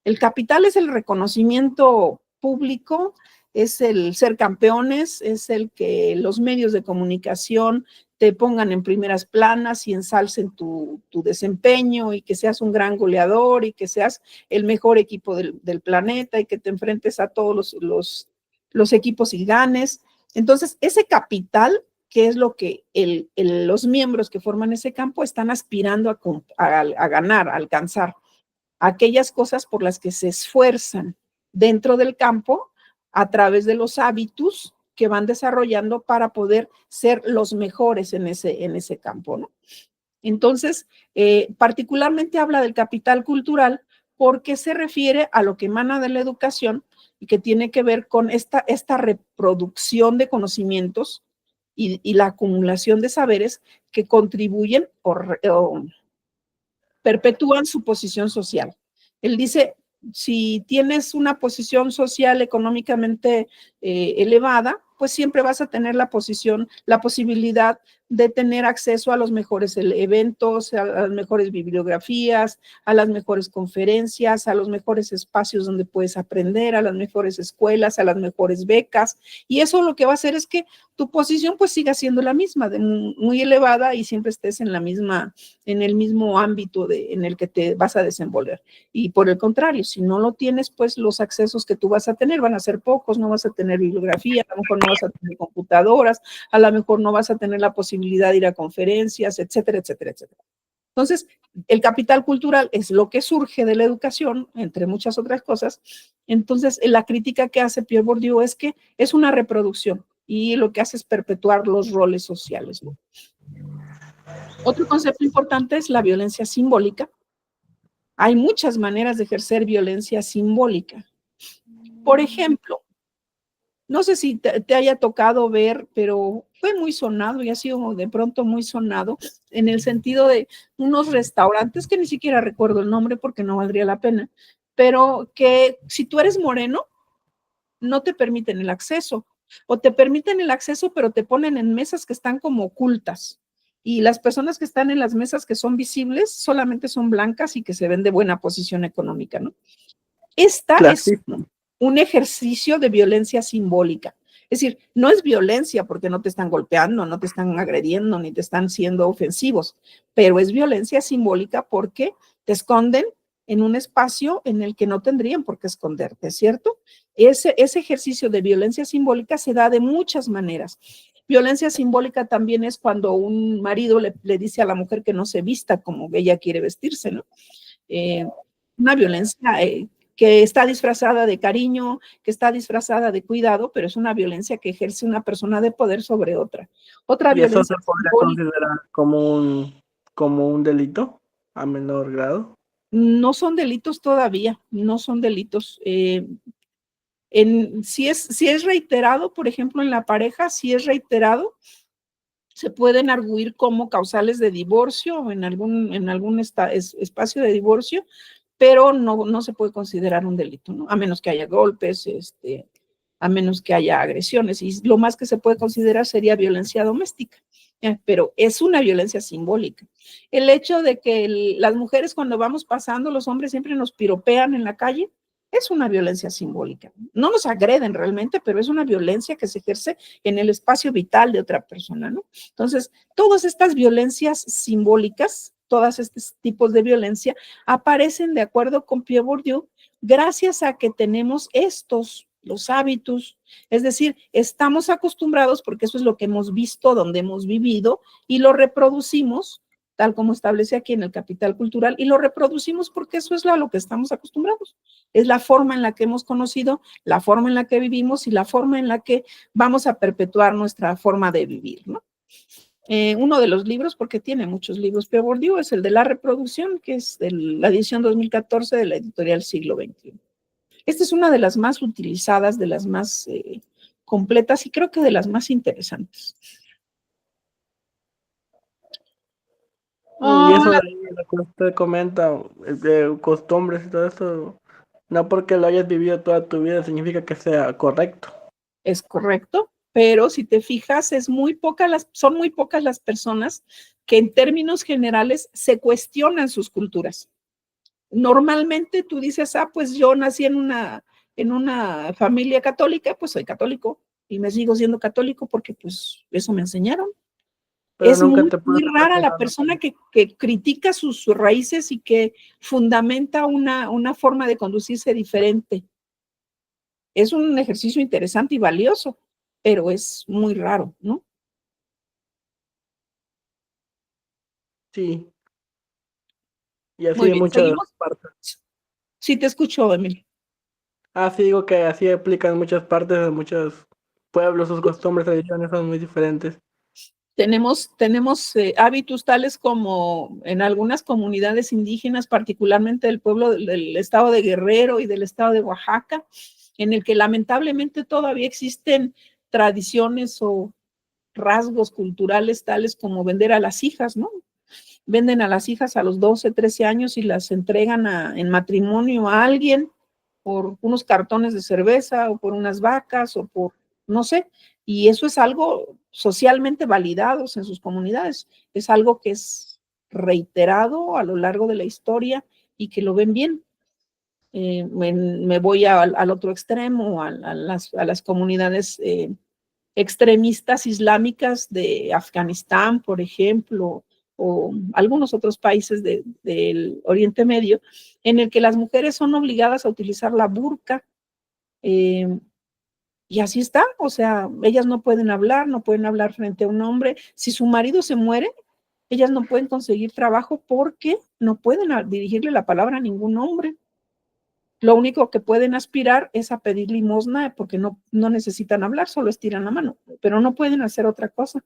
El capital es el reconocimiento público, es el ser campeones, es el que los medios de comunicación te pongan en primeras planas y ensalcen tu desempeño y que seas un gran goleador y que seas el mejor equipo del planeta y que te enfrentes a todos los equipos y ganes. Entonces, ese capital, que es lo que los miembros que forman ese campo están aspirando a ganar, a alcanzar, aquellas cosas por las que se esfuerzan dentro del campo a través de los hábitos que van desarrollando para poder ser los mejores en ese campo, ¿no? Entonces, particularmente habla del capital cultural porque se refiere a lo que emana de la educación y que tiene que ver con esta reproducción de conocimientos y la acumulación de saberes que contribuyen o perpetúan su posición social. Él dice, si tienes una posición social económicamente elevada, pues siempre vas a tener la posibilidad de tener acceso a los mejores eventos, a las mejores bibliografías, a las mejores conferencias, a los mejores espacios donde puedes aprender, a las mejores escuelas, a las mejores becas. Y eso lo que va a hacer es que tu posición pues siga siendo la misma, muy elevada, y siempre estés en el mismo ámbito en el que te vas a desenvolver. Y por el contrario, si no lo tienes, pues los accesos que tú vas a tener van a ser pocos, no vas a tener bibliografía, a lo mejor no vas a tener computadoras, a lo mejor no vas a tener la posibilidad de ir a conferencias, etcétera, etcétera, etcétera. Entonces, el capital cultural es lo que surge de la educación, entre muchas otras cosas. Entonces, la crítica que hace Pierre Bourdieu es que es una reproducción y lo que hace es perpetuar los roles sociales, ¿no? Otro concepto importante es la violencia simbólica. Hay muchas maneras de ejercer violencia simbólica. Por ejemplo, no sé si te haya tocado ver, pero fue muy sonado y ha sido de pronto muy sonado en el sentido de unos restaurantes que ni siquiera recuerdo el nombre porque no valdría la pena, pero que si tú eres moreno, no te permiten el acceso, o te permiten el acceso, pero te ponen en mesas que están como ocultas. Y las personas que están en las mesas que son visibles solamente son blancas y que se ven de buena posición económica, ¿no? Esta es un ejercicio de violencia simbólica. Es decir, no es violencia porque no te están golpeando, no te están agrediendo, ni te están siendo ofensivos, pero es violencia simbólica porque te esconden en un espacio en el que no tendrían por qué esconderte, ¿cierto? Ese ejercicio de violencia simbólica se da de muchas maneras. Violencia simbólica también es cuando un marido le dice a la mujer que no se vista como ella quiere vestirse, ¿no? Una violencia que está disfrazada de cariño, que está disfrazada de cuidado, pero es una violencia que ejerce una persona de poder sobre otra. Otra ¿Y violencia eso se podría considerar como un delito a menor grado? No son delitos todavía, no son delitos. Si es reiterado, por ejemplo, en la pareja, si es reiterado, se pueden arguir como causales de divorcio o en algún espacio de divorcio, pero no se puede considerar un delito, ¿no? A menos que haya golpes, a menos que haya agresiones, y lo más que se puede considerar sería violencia doméstica, pero es una violencia simbólica. El hecho de que las mujeres cuando vamos pasando, los hombres siempre nos piropean en la calle, es una violencia simbólica. No nos agreden realmente, pero es una violencia que se ejerce en el espacio vital de otra persona, ¿no? Entonces, todas estas violencias simbólicas, todos estos tipos de violencia aparecen, de acuerdo con Pierre Bourdieu, gracias a que tenemos los hábitos, es decir, estamos acostumbrados, porque eso es lo que hemos visto, donde hemos vivido, y lo reproducimos, tal como establece aquí en el Capital Cultural, y lo reproducimos porque eso es a lo que estamos acostumbrados. Es la forma en la que hemos conocido, la forma en la que vivimos y la forma en la que vamos a perpetuar nuestra forma de vivir, ¿no? Uno de los libros, porque tiene muchos libros, Pierre Bourdieu, es el de La reproducción, que es de la edición 2014 de la editorial Siglo XXI. Esta es una de las más utilizadas, de las más completas y creo que de las más interesantes. Y eso de lo que usted comenta, de costumbres y todo eso, no porque lo hayas vivido toda tu vida significa que sea correcto. Es correcto, pero si te fijas, son muy pocas las personas que en términos generales se cuestionan sus culturas. Normalmente tú dices, pues yo nací en una familia católica, pues soy católico y me sigo siendo católico porque pues eso me enseñaron. Pero Es nunca muy, te muy puedes rara la cuestionar. persona que critica sus raíces y que fundamenta una forma de conducirse diferente. Es un ejercicio interesante y valioso, pero es muy raro, ¿no? Sí, y así Muy de bien, muchas seguimos. partes. Sí, te escucho, Emilio. Sí, digo que así aplican en muchas partes de muchos pueblos, sus costumbres, tradiciones son muy diferentes. Tenemos hábitos tales como en algunas comunidades indígenas, particularmente del pueblo del estado de Guerrero y del estado de Oaxaca, en el que lamentablemente todavía existen tradiciones o rasgos culturales tales como vender a las hijas, ¿no? Venden a las hijas a los 12, 13 años y las entregan en matrimonio a alguien por unos cartones de cerveza o por unas vacas o por, no sé, y eso es algo socialmente validados en sus comunidades. Es algo que es reiterado a lo largo de la historia y que lo ven bien. Me voy al otro extremo, a las comunidades extremistas islámicas de Afganistán, por ejemplo, o algunos otros países del Oriente Medio, en el que las mujeres son obligadas a utilizar la burka, y así está, o sea, ellas no pueden hablar frente a un hombre. Si su marido se muere, ellas no pueden conseguir trabajo porque no pueden dirigirle la palabra a ningún hombre. Lo único que pueden aspirar es a pedir limosna porque no necesitan hablar, solo estiran la mano, pero no pueden hacer otra cosa.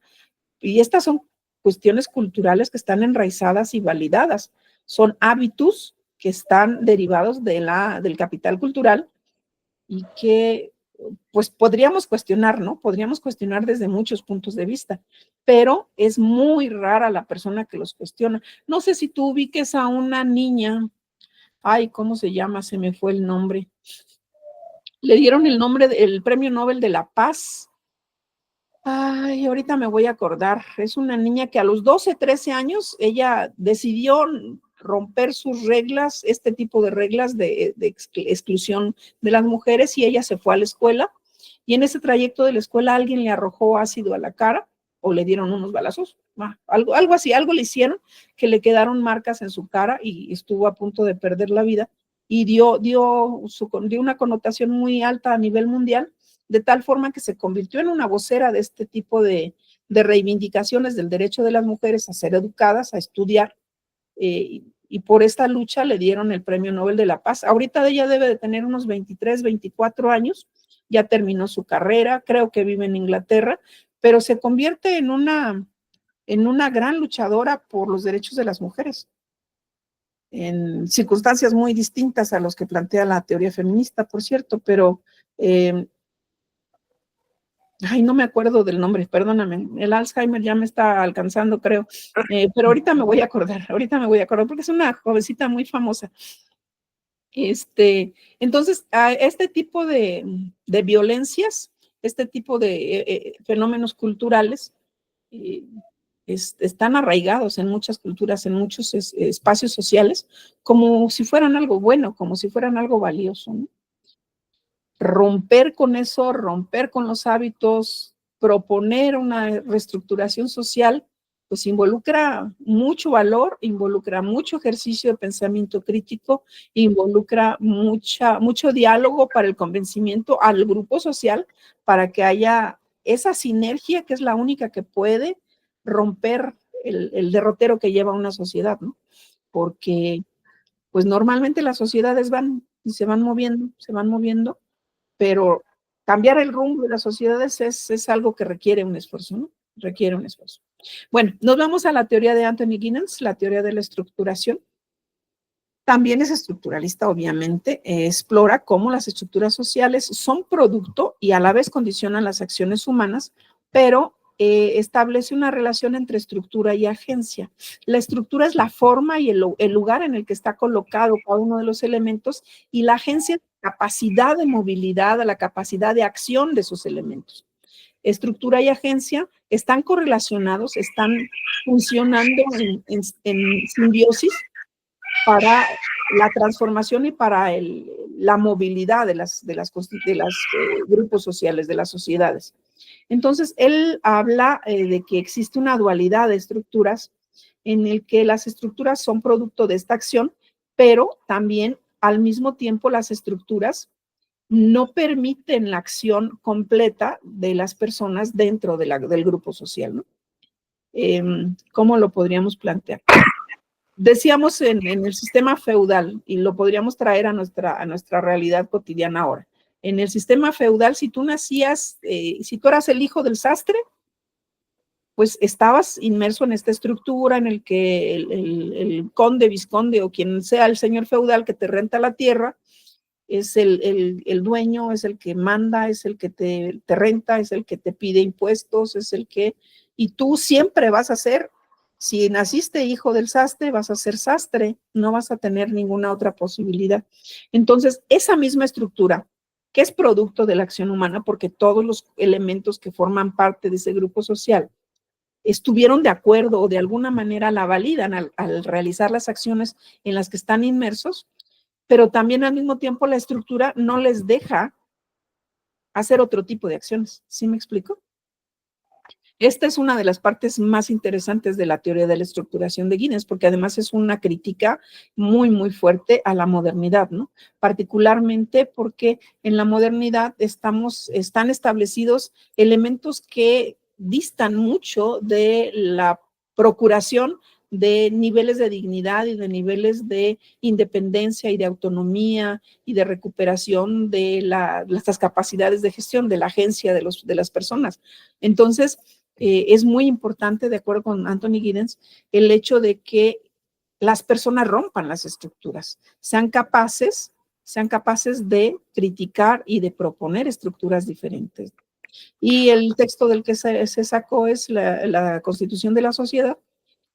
Y estas son cuestiones culturales que están enraizadas y validadas. Son hábitos que están derivados del capital cultural y que pues podríamos cuestionar, ¿no? Podríamos cuestionar desde muchos puntos de vista, pero es muy rara la persona que los cuestiona. No sé si tú ubiques a una niña, ay, ¿cómo se llama? Se me fue el nombre. Le dieron el nombre del Premio Nobel de la Paz. Ay, ahorita me voy a acordar. Es una niña que a los 12, 13 años, ella decidió romper sus reglas, este tipo de reglas de exclusión de las mujeres, y ella se fue a la escuela, y en ese trayecto de la escuela alguien le arrojó ácido a la cara o le dieron unos balazos, algo así, algo le hicieron que le quedaron marcas en su cara y estuvo a punto de perder la vida, y dio una connotación muy alta a nivel mundial, de tal forma que se convirtió en una vocera de este tipo de reivindicaciones del derecho de las mujeres a ser educadas, a estudiar, y por esta lucha le dieron el Premio Nobel de la Paz. Ahorita ella debe de tener unos 23, 24 años, ya terminó su carrera, creo que vive en Inglaterra, pero se convierte en una gran luchadora por los derechos de las mujeres, en circunstancias muy distintas a los que plantea la teoría feminista, por cierto, pero ay, no me acuerdo del nombre, perdóname, el Alzheimer ya me está alcanzando, creo, pero ahorita me voy a acordar, porque es una jovencita muy famosa. Entonces, a este tipo de violencias, este tipo de fenómenos culturales, están arraigados en muchas culturas, en muchos espacios sociales, como si fueran algo bueno, como si fueran algo valioso, ¿no? Romper con eso, romper con los hábitos, proponer una reestructuración social, pues involucra mucho valor, involucra mucho ejercicio de pensamiento crítico, involucra mucho diálogo para el convencimiento al grupo social, para que haya esa sinergia que es la única que puede romper el derrotero que lleva una sociedad, ¿no? Porque pues normalmente las sociedades van y se van moviendo, pero cambiar el rumbo de las sociedades es algo que requiere un esfuerzo, ¿no? Requiere un esfuerzo. Bueno, nos vamos a la teoría de Anthony Giddens, la teoría de la estructuración. También es estructuralista, obviamente, explora cómo las estructuras sociales son producto y a la vez condicionan las acciones humanas, pero establece una relación entre estructura y agencia. La estructura es la forma y el lugar en el que está colocado cada uno de los elementos, y la agencia es la capacidad de movilidad, la capacidad de acción de esos elementos. Estructura y agencia están correlacionados, están funcionando en simbiosis para la transformación y para la movilidad de los grupos sociales, de las sociedades. Entonces, él habla de que existe una dualidad de estructuras en el que las estructuras son producto de esta acción, pero también al mismo tiempo las estructuras no permiten la acción completa de las personas dentro del grupo social, ¿no? ¿Cómo lo podríamos plantear? Decíamos en el sistema feudal, y lo podríamos traer a nuestra realidad cotidiana ahora. En el sistema feudal, si tú nacías, si tú eras el hijo del sastre, pues estabas inmerso en esta estructura en el que el conde, vizconde o quien sea el señor feudal que te renta la tierra, es el dueño, es el que manda, es el que te renta, es el que te pide impuestos, y tú siempre vas a ser, si naciste hijo del sastre, vas a ser sastre, no vas a tener ninguna otra posibilidad. Entonces, esa misma estructura que es producto de la acción humana, porque todos los elementos que forman parte de ese grupo social estuvieron de acuerdo o de alguna manera la validan al realizar las acciones en las que están inmersos, pero también al mismo tiempo la estructura no les deja hacer otro tipo de acciones. ¿Sí me explico? Esta es una de las partes más interesantes de la teoría de la estructuración de Guinness, porque además es una crítica muy, muy fuerte a la modernidad, ¿no? Particularmente porque en la modernidad están establecidos elementos que distan mucho de la procuración de niveles de dignidad y de niveles de independencia y de autonomía y de recuperación de las capacidades de gestión de la agencia de las personas. Entonces, es muy importante, de acuerdo con Anthony Giddens, el hecho de que las personas rompan las estructuras, sean capaces de criticar y de proponer estructuras diferentes. Y el texto del que se sacó es la Constitución de la Sociedad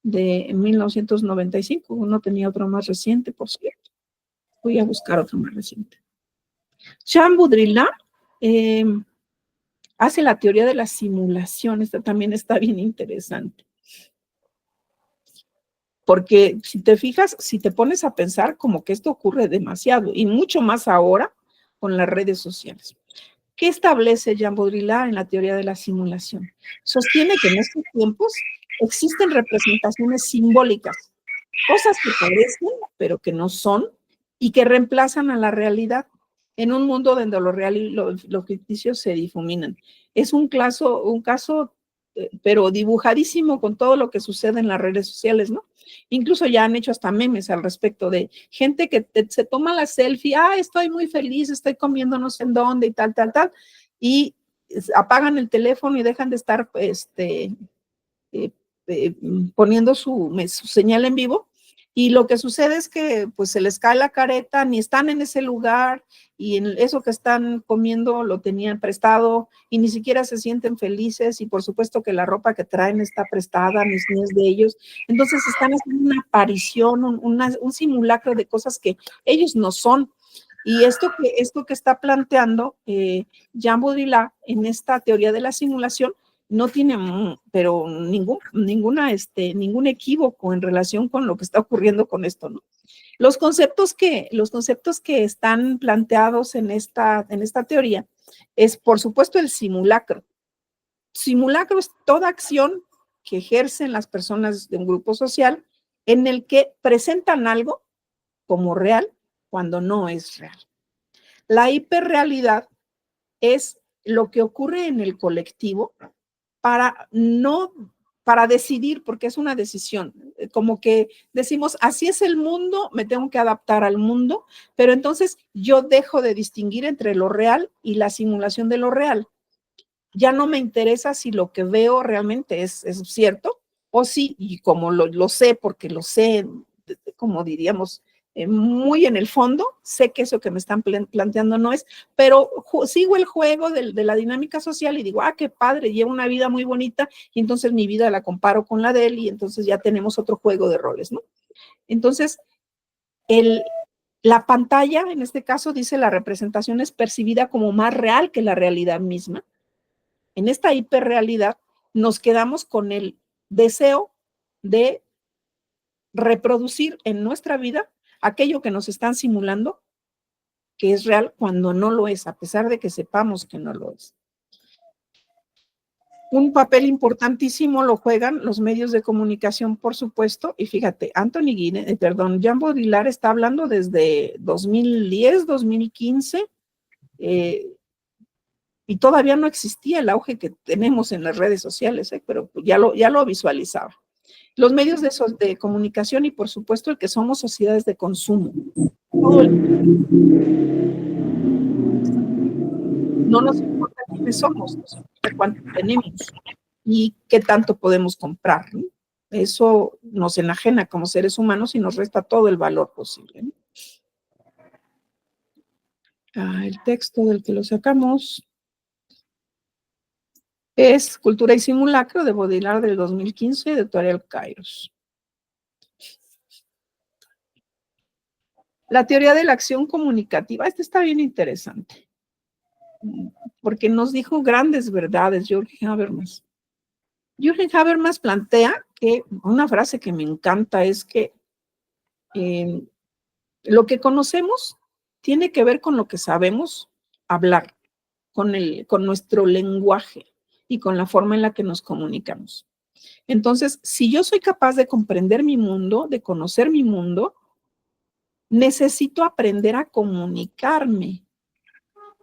de 1995. Uno tenía otro más reciente, por cierto. Voy a buscar otro más reciente. Jean Baudrillard hace la teoría de la simulación. Esta también está bien interesante. Porque si te fijas, si te pones a pensar, como que esto ocurre demasiado, y mucho más ahora con las redes sociales. ¿Qué establece Jean Baudrillard en la teoría de la simulación? Sostiene que en estos tiempos existen representaciones simbólicas, cosas que parecen, pero que no son, y que reemplazan a la realidad en un mundo donde lo real y lo ficticio se difuminan. Es un caso, pero dibujadísimo con todo lo que sucede en las redes sociales, ¿no? Incluso ya han hecho hasta memes al respecto de gente que se toma la selfie, estoy muy feliz, estoy comiendo no sé en dónde y tal, y apagan el teléfono y dejan de estar poniendo su señal en vivo, y lo que sucede es que pues se les cae la careta, ni están en ese lugar, y en eso que están comiendo lo tenían prestado, y ni siquiera se sienten felices, y por supuesto que la ropa que traen está prestada, ni es de ellos. Entonces están haciendo una aparición, un simulacro de cosas que ellos no son. Y esto que está planteando Jean Baudrillard en esta teoría de la simulación no tiene, pero ningún equívoco en relación con lo que está ocurriendo con esto, ¿no? Los conceptos que están planteados en esta teoría es, por supuesto, el simulacro. Simulacro es toda acción que ejercen las personas de un grupo social en el que presentan algo como real cuando no es real. La hiperrealidad es lo que ocurre en el colectivo para decidir, porque es una decisión, como que decimos, así es el mundo, me tengo que adaptar al mundo, pero entonces yo dejo de distinguir entre lo real y la simulación de lo real. Ya no me interesa si lo que veo realmente es cierto, o si, y como lo sé, porque lo sé, como diríamos, muy en el fondo, sé que eso que me están planteando no es, pero sigo el juego de la dinámica social y digo, qué padre, llevo una vida muy bonita, y entonces mi vida la comparo con la de él, y entonces ya tenemos otro juego de roles, ¿no? Entonces, la pantalla, en este caso, dice la representación es percibida como más real que la realidad misma. En esta hiperrealidad nos quedamos con el deseo de reproducir en nuestra vida aquello que nos están simulando, que es real cuando no lo es, a pesar de que sepamos que no lo es. Un papel importantísimo lo juegan los medios de comunicación, por supuesto, y fíjate, Jean Baudrillard está hablando desde 2010, 2015, y todavía no existía el auge que tenemos en las redes sociales, pero ya lo visualizaba. Los medios de comunicación y, por supuesto, el que somos sociedades de consumo. No nos importa quiénes somos, nos importa cuánto tenemos y qué tanto podemos comprar, ¿no? Eso nos enajena como seres humanos y nos resta todo el valor posible, ¿no? El texto del que lo sacamos es Cultura y Simulacro de Baudrillard del 2015, editorial Kairos. La teoría de la acción comunicativa, esta está bien interesante. porque nos dijo grandes verdades, Jürgen Habermas. Jürgen Habermas plantea que una frase que me encanta es que lo que conocemos tiene que ver con lo que sabemos hablar, con nuestro lenguaje y con la forma en la que nos comunicamos. Entonces, si yo soy capaz de comprender mi mundo, de conocer mi mundo, necesito aprender a comunicarme.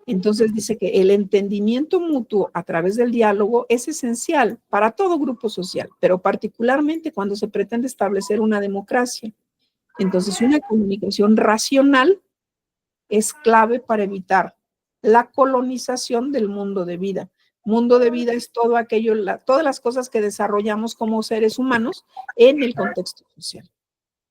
Entonces dice que el entendimiento mutuo a través del diálogo es esencial para todo grupo social, pero particularmente cuando se pretende establecer una democracia. Entonces, una comunicación racional es clave para evitar la colonización del mundo de vida. Mundo de vida es todo aquello, todas las cosas que desarrollamos como seres humanos en el contexto social.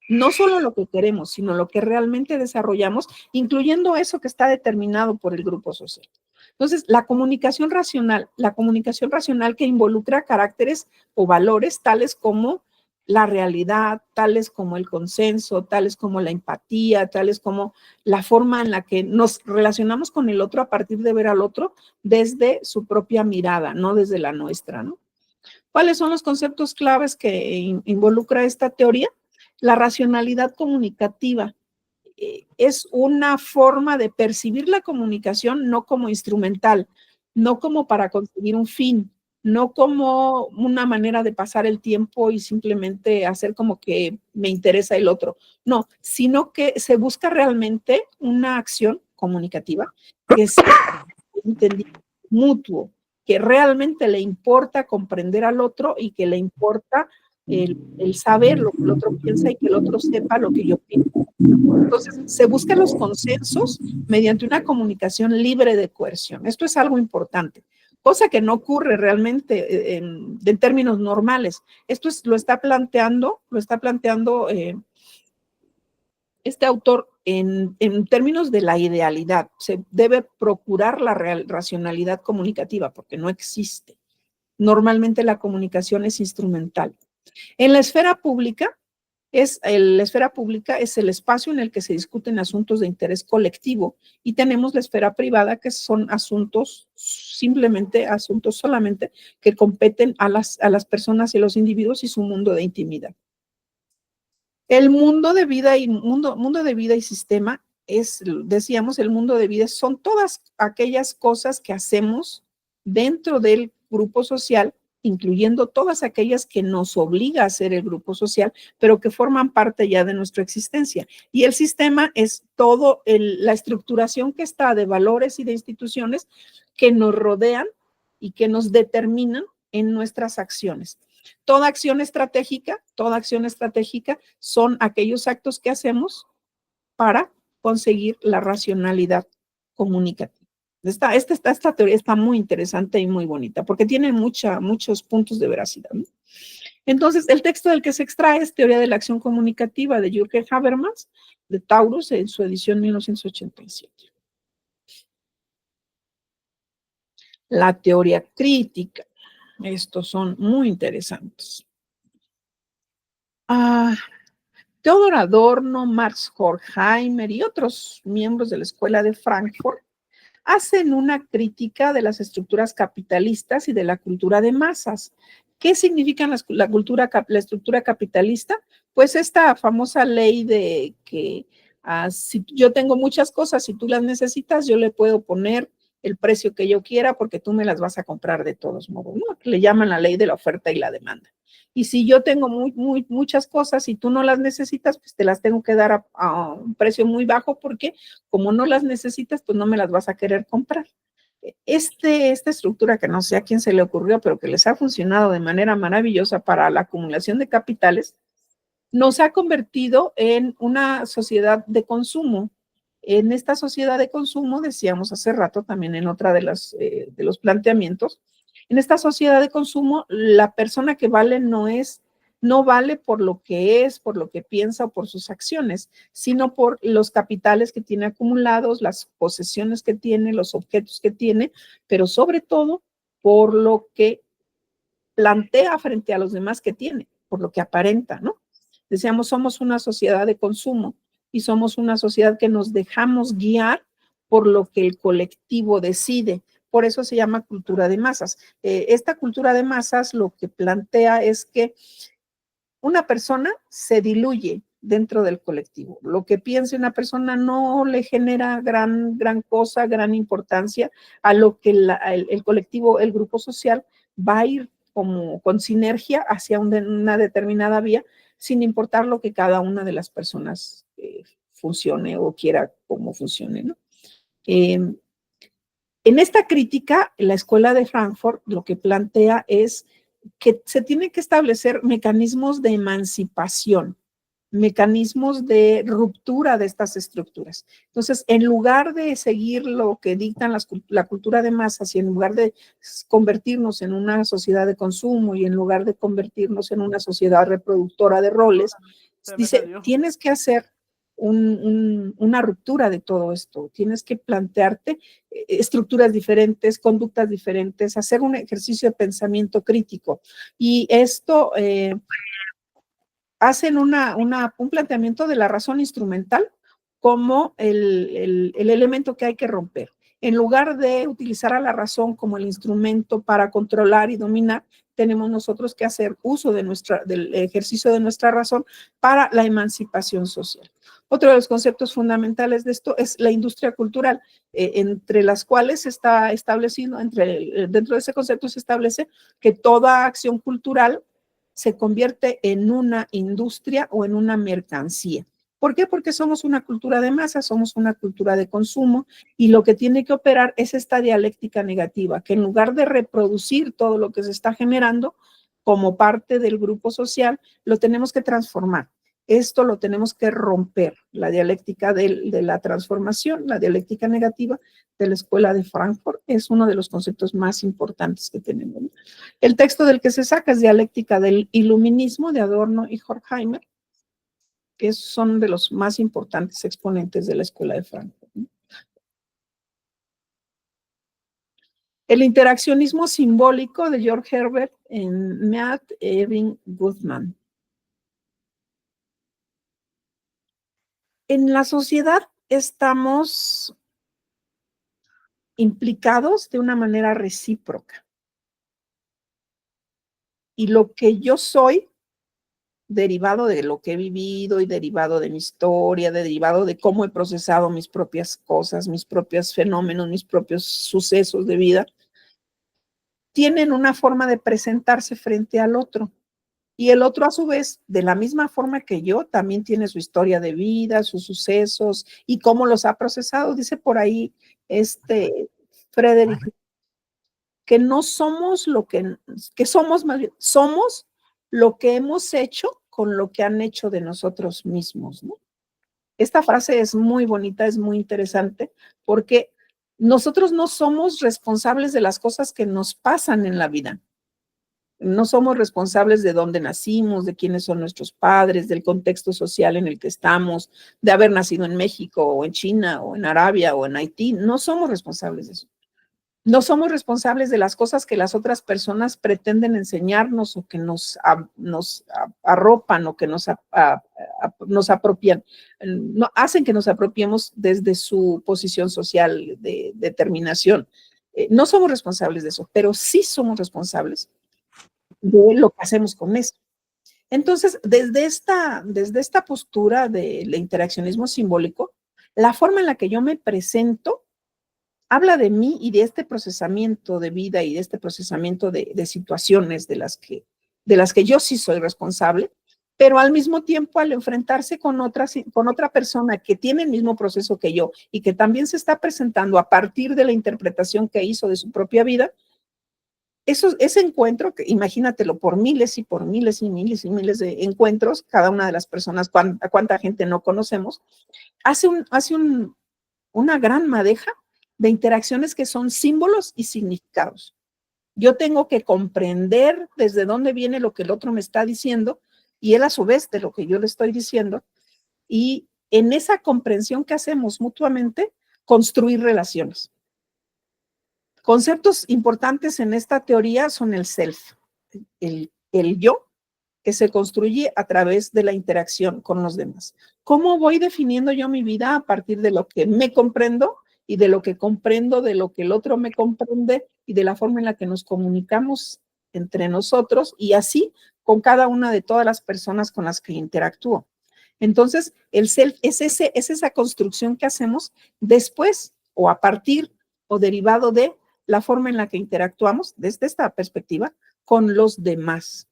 No solo lo que queremos, sino lo que realmente desarrollamos, incluyendo eso que está determinado por el grupo social. Entonces, la comunicación racional que involucra caracteres o valores tales como la realidad, tales como el consenso, tales como la empatía, tales como la forma en la que nos relacionamos con el otro a partir de ver al otro desde su propia mirada, no desde la nuestra, ¿no? ¿Cuáles son los conceptos claves que involucra esta teoría? La racionalidad comunicativa es una forma de percibir la comunicación no como instrumental, no como para conseguir un fin, no como una manera de pasar el tiempo y simplemente hacer como que me interesa el otro, no, sino que se busca realmente una acción comunicativa que sea entendido mutuo, que realmente le importa comprender al otro y que le importa el saber lo que el otro piensa y que el otro sepa lo que yo pienso. Entonces, se buscan los consensos mediante una comunicación libre de coerción. Esto es algo importante, cosa que no ocurre realmente en términos normales. Esto lo está planteando este autor en términos de la idealidad. Se debe procurar la racionalidad comunicativa porque no existe. Normalmente la comunicación es instrumental. En la esfera pública, la esfera pública es el espacio en el que se discuten asuntos de interés colectivo y tenemos la esfera privada, que son asuntos solamente que competen a las personas y a los individuos y su mundo de intimidad. El mundo de vida y sistema decíamos, el mundo de vida son todas aquellas cosas que hacemos dentro del grupo social, incluyendo todas aquellas que nos obliga a hacer el grupo social, pero que forman parte ya de nuestra existencia. Y el sistema es todo la estructuración que está de valores y de instituciones que nos rodean y que nos determinan en nuestras acciones. Toda acción estratégica son aquellos actos que hacemos para conseguir la racionalidad comunicativa. Esta teoría está muy interesante y muy bonita porque tiene muchos puntos de veracidad, ¿no? Entonces, el texto del que se extrae es Teoría de la Acción Comunicativa de Jürgen Habermas, de Taurus, en su edición 1987. La teoría crítica. Estos son muy interesantes. Theodor Adorno, Max Horkheimer y otros miembros de la Escuela de Frankfurt hacen una crítica de las estructuras capitalistas y de la cultura de masas. ¿Qué significa la estructura capitalista? Pues esta famosa ley de que si yo tengo muchas cosas, si tú las necesitas, yo le puedo poner el precio que yo quiera porque tú me las vas a comprar de todos modos, ¿no? Le llaman la ley de la oferta y la demanda. Y si yo tengo muchas cosas y tú no las necesitas, pues te las tengo que dar a un precio muy bajo porque como no las necesitas, pues no me las vas a querer comprar. Esta estructura que no sé a quién se le ocurrió, pero que les ha funcionado de manera maravillosa para la acumulación de capitales, nos ha convertido en una sociedad de consumo. En esta sociedad de consumo, decíamos hace rato también en otra de los planteamientos, en esta sociedad de consumo, la persona que vale no vale por lo que es, por lo que piensa o por sus acciones, sino por los capitales que tiene acumulados, las posesiones que tiene, los objetos que tiene, pero sobre todo por lo que plantea frente a los demás que tiene, por lo que aparenta, ¿no? Decíamos, somos una sociedad de consumo y somos una sociedad que nos dejamos guiar por lo que el colectivo decide. Por eso se llama cultura de masas. Esta cultura de masas lo que plantea es que una persona se diluye dentro del colectivo. Lo que piense una persona no le genera gran cosa, gran importancia a lo que el colectivo, el grupo social va a ir como con sinergia hacia una determinada vía, sin importar lo que cada una de las personas funcione o quiera cómo funcione, ¿no? En esta crítica, la Escuela de Frankfurt lo que plantea es que se tienen que establecer mecanismos de emancipación, mecanismos de ruptura de estas estructuras. Entonces, en lugar de seguir lo que dictan la cultura de masas y en lugar de convertirnos en una sociedad de consumo y en lugar de convertirnos en una sociedad reproductora de roles, dice, tienes que hacer una ruptura de todo esto. Tienes que plantearte estructuras diferentes, conductas diferentes, hacer un ejercicio de pensamiento crítico. Y esto hacen un planteamiento de la razón instrumental como el elemento que hay que romper. En lugar de utilizar a la razón como el instrumento para controlar y dominar, tenemos nosotros que hacer uso del ejercicio de nuestra razón para la emancipación social. Otro de los conceptos fundamentales de esto es la industria cultural, entre las cuales está establecido, dentro de ese concepto se establece que toda acción cultural se convierte en una industria o en una mercancía. ¿Por qué? Porque somos una cultura de masa, somos una cultura de consumo y lo que tiene que operar es esta dialéctica negativa, que en lugar de reproducir todo lo que se está generando como parte del grupo social, lo tenemos que transformar. Esto lo tenemos que romper, la dialéctica de la transformación, la dialéctica negativa de la Escuela de Frankfurt es uno de los conceptos más importantes que tenemos. El texto del que se saca es Dialéctica del Iluminismo de Adorno y Horkheimer, que son de los más importantes exponentes de la Escuela de Frankfurt. El interaccionismo simbólico de George Herbert en Mead Irving Goodman. En la sociedad estamos implicados de una manera recíproca. Y lo que yo soy, derivado de lo que he vivido y derivado de mi historia, derivado de cómo he procesado mis propias cosas, mis propios fenómenos, mis propios sucesos de vida, tienen una forma de presentarse frente al otro. Y el otro, a su vez, de la misma forma que yo, también tiene su historia de vida, sus sucesos y cómo los ha procesado. Dice por ahí Frederick, que no somos lo que somos, más bien, somos lo que hemos hecho con lo que han hecho de nosotros mismos, ¿no? Esta frase es muy bonita, es muy interesante, porque nosotros no somos responsables de las cosas que nos pasan en la vida. No somos responsables de dónde nacimos, de quiénes son nuestros padres, del contexto social en el que estamos, de haber nacido en México o en China o en Arabia o en Haití. No somos responsables de eso. No somos responsables de las cosas que las otras personas pretenden enseñarnos o que nos arropan o que nos apropian. No, hacen que nos apropiemos desde su posición social de determinación. No somos responsables de eso, pero sí somos responsables de lo que hacemos con eso. Entonces, desde esta postura del interaccionismo simbólico, la forma en la que yo me presento habla de mí y de este procesamiento de vida y de este procesamiento de situaciones de las que yo sí soy responsable, pero al mismo tiempo al enfrentarse con otra persona que tiene el mismo proceso que yo y que también se está presentando a partir de la interpretación que hizo de su propia vida, ese encuentro, que imagínatelo por miles y por miles y miles y miles de encuentros, cada una de las personas, a cuánta gente no conocemos, hace una gran madeja de interacciones que son símbolos y significados. Yo tengo que comprender desde dónde viene lo que el otro me está diciendo y él a su vez de lo que yo le estoy diciendo, y en esa comprensión que hacemos mutuamente, construir relaciones. Conceptos importantes en esta teoría son el self, el yo, que se construye a través de la interacción con los demás. ¿Cómo voy definiendo yo mi vida a partir de lo que me comprendo y de lo que comprendo, de lo que el otro me comprende y de la forma en la que nos comunicamos entre nosotros y así con cada una de todas las personas con las que interactúo. Entonces, el self es esa construcción que hacemos después o a partir o derivado de la forma en la que interactuamos desde esta perspectiva con los demás.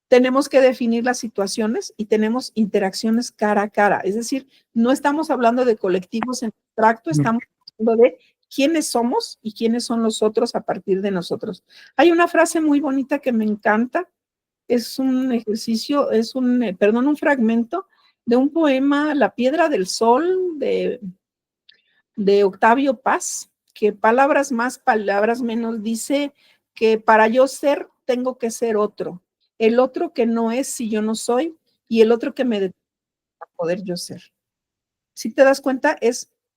Tenemos que definir las situaciones y tenemos interacciones cara a cara. Es decir, no estamos hablando de colectivos en abstracto, estamos hablando de quiénes somos y quiénes son los otros a partir de nosotros. Hay una frase muy bonita que me encanta. Es un ejercicio, un fragmento de un poema, La Piedra del Sol, de Octavio Paz, que palabras más, palabras menos, dice que para yo ser, tengo que ser otro. El otro que no es si yo no soy, y el otro que me detiene para poder yo ser. Si te das cuenta,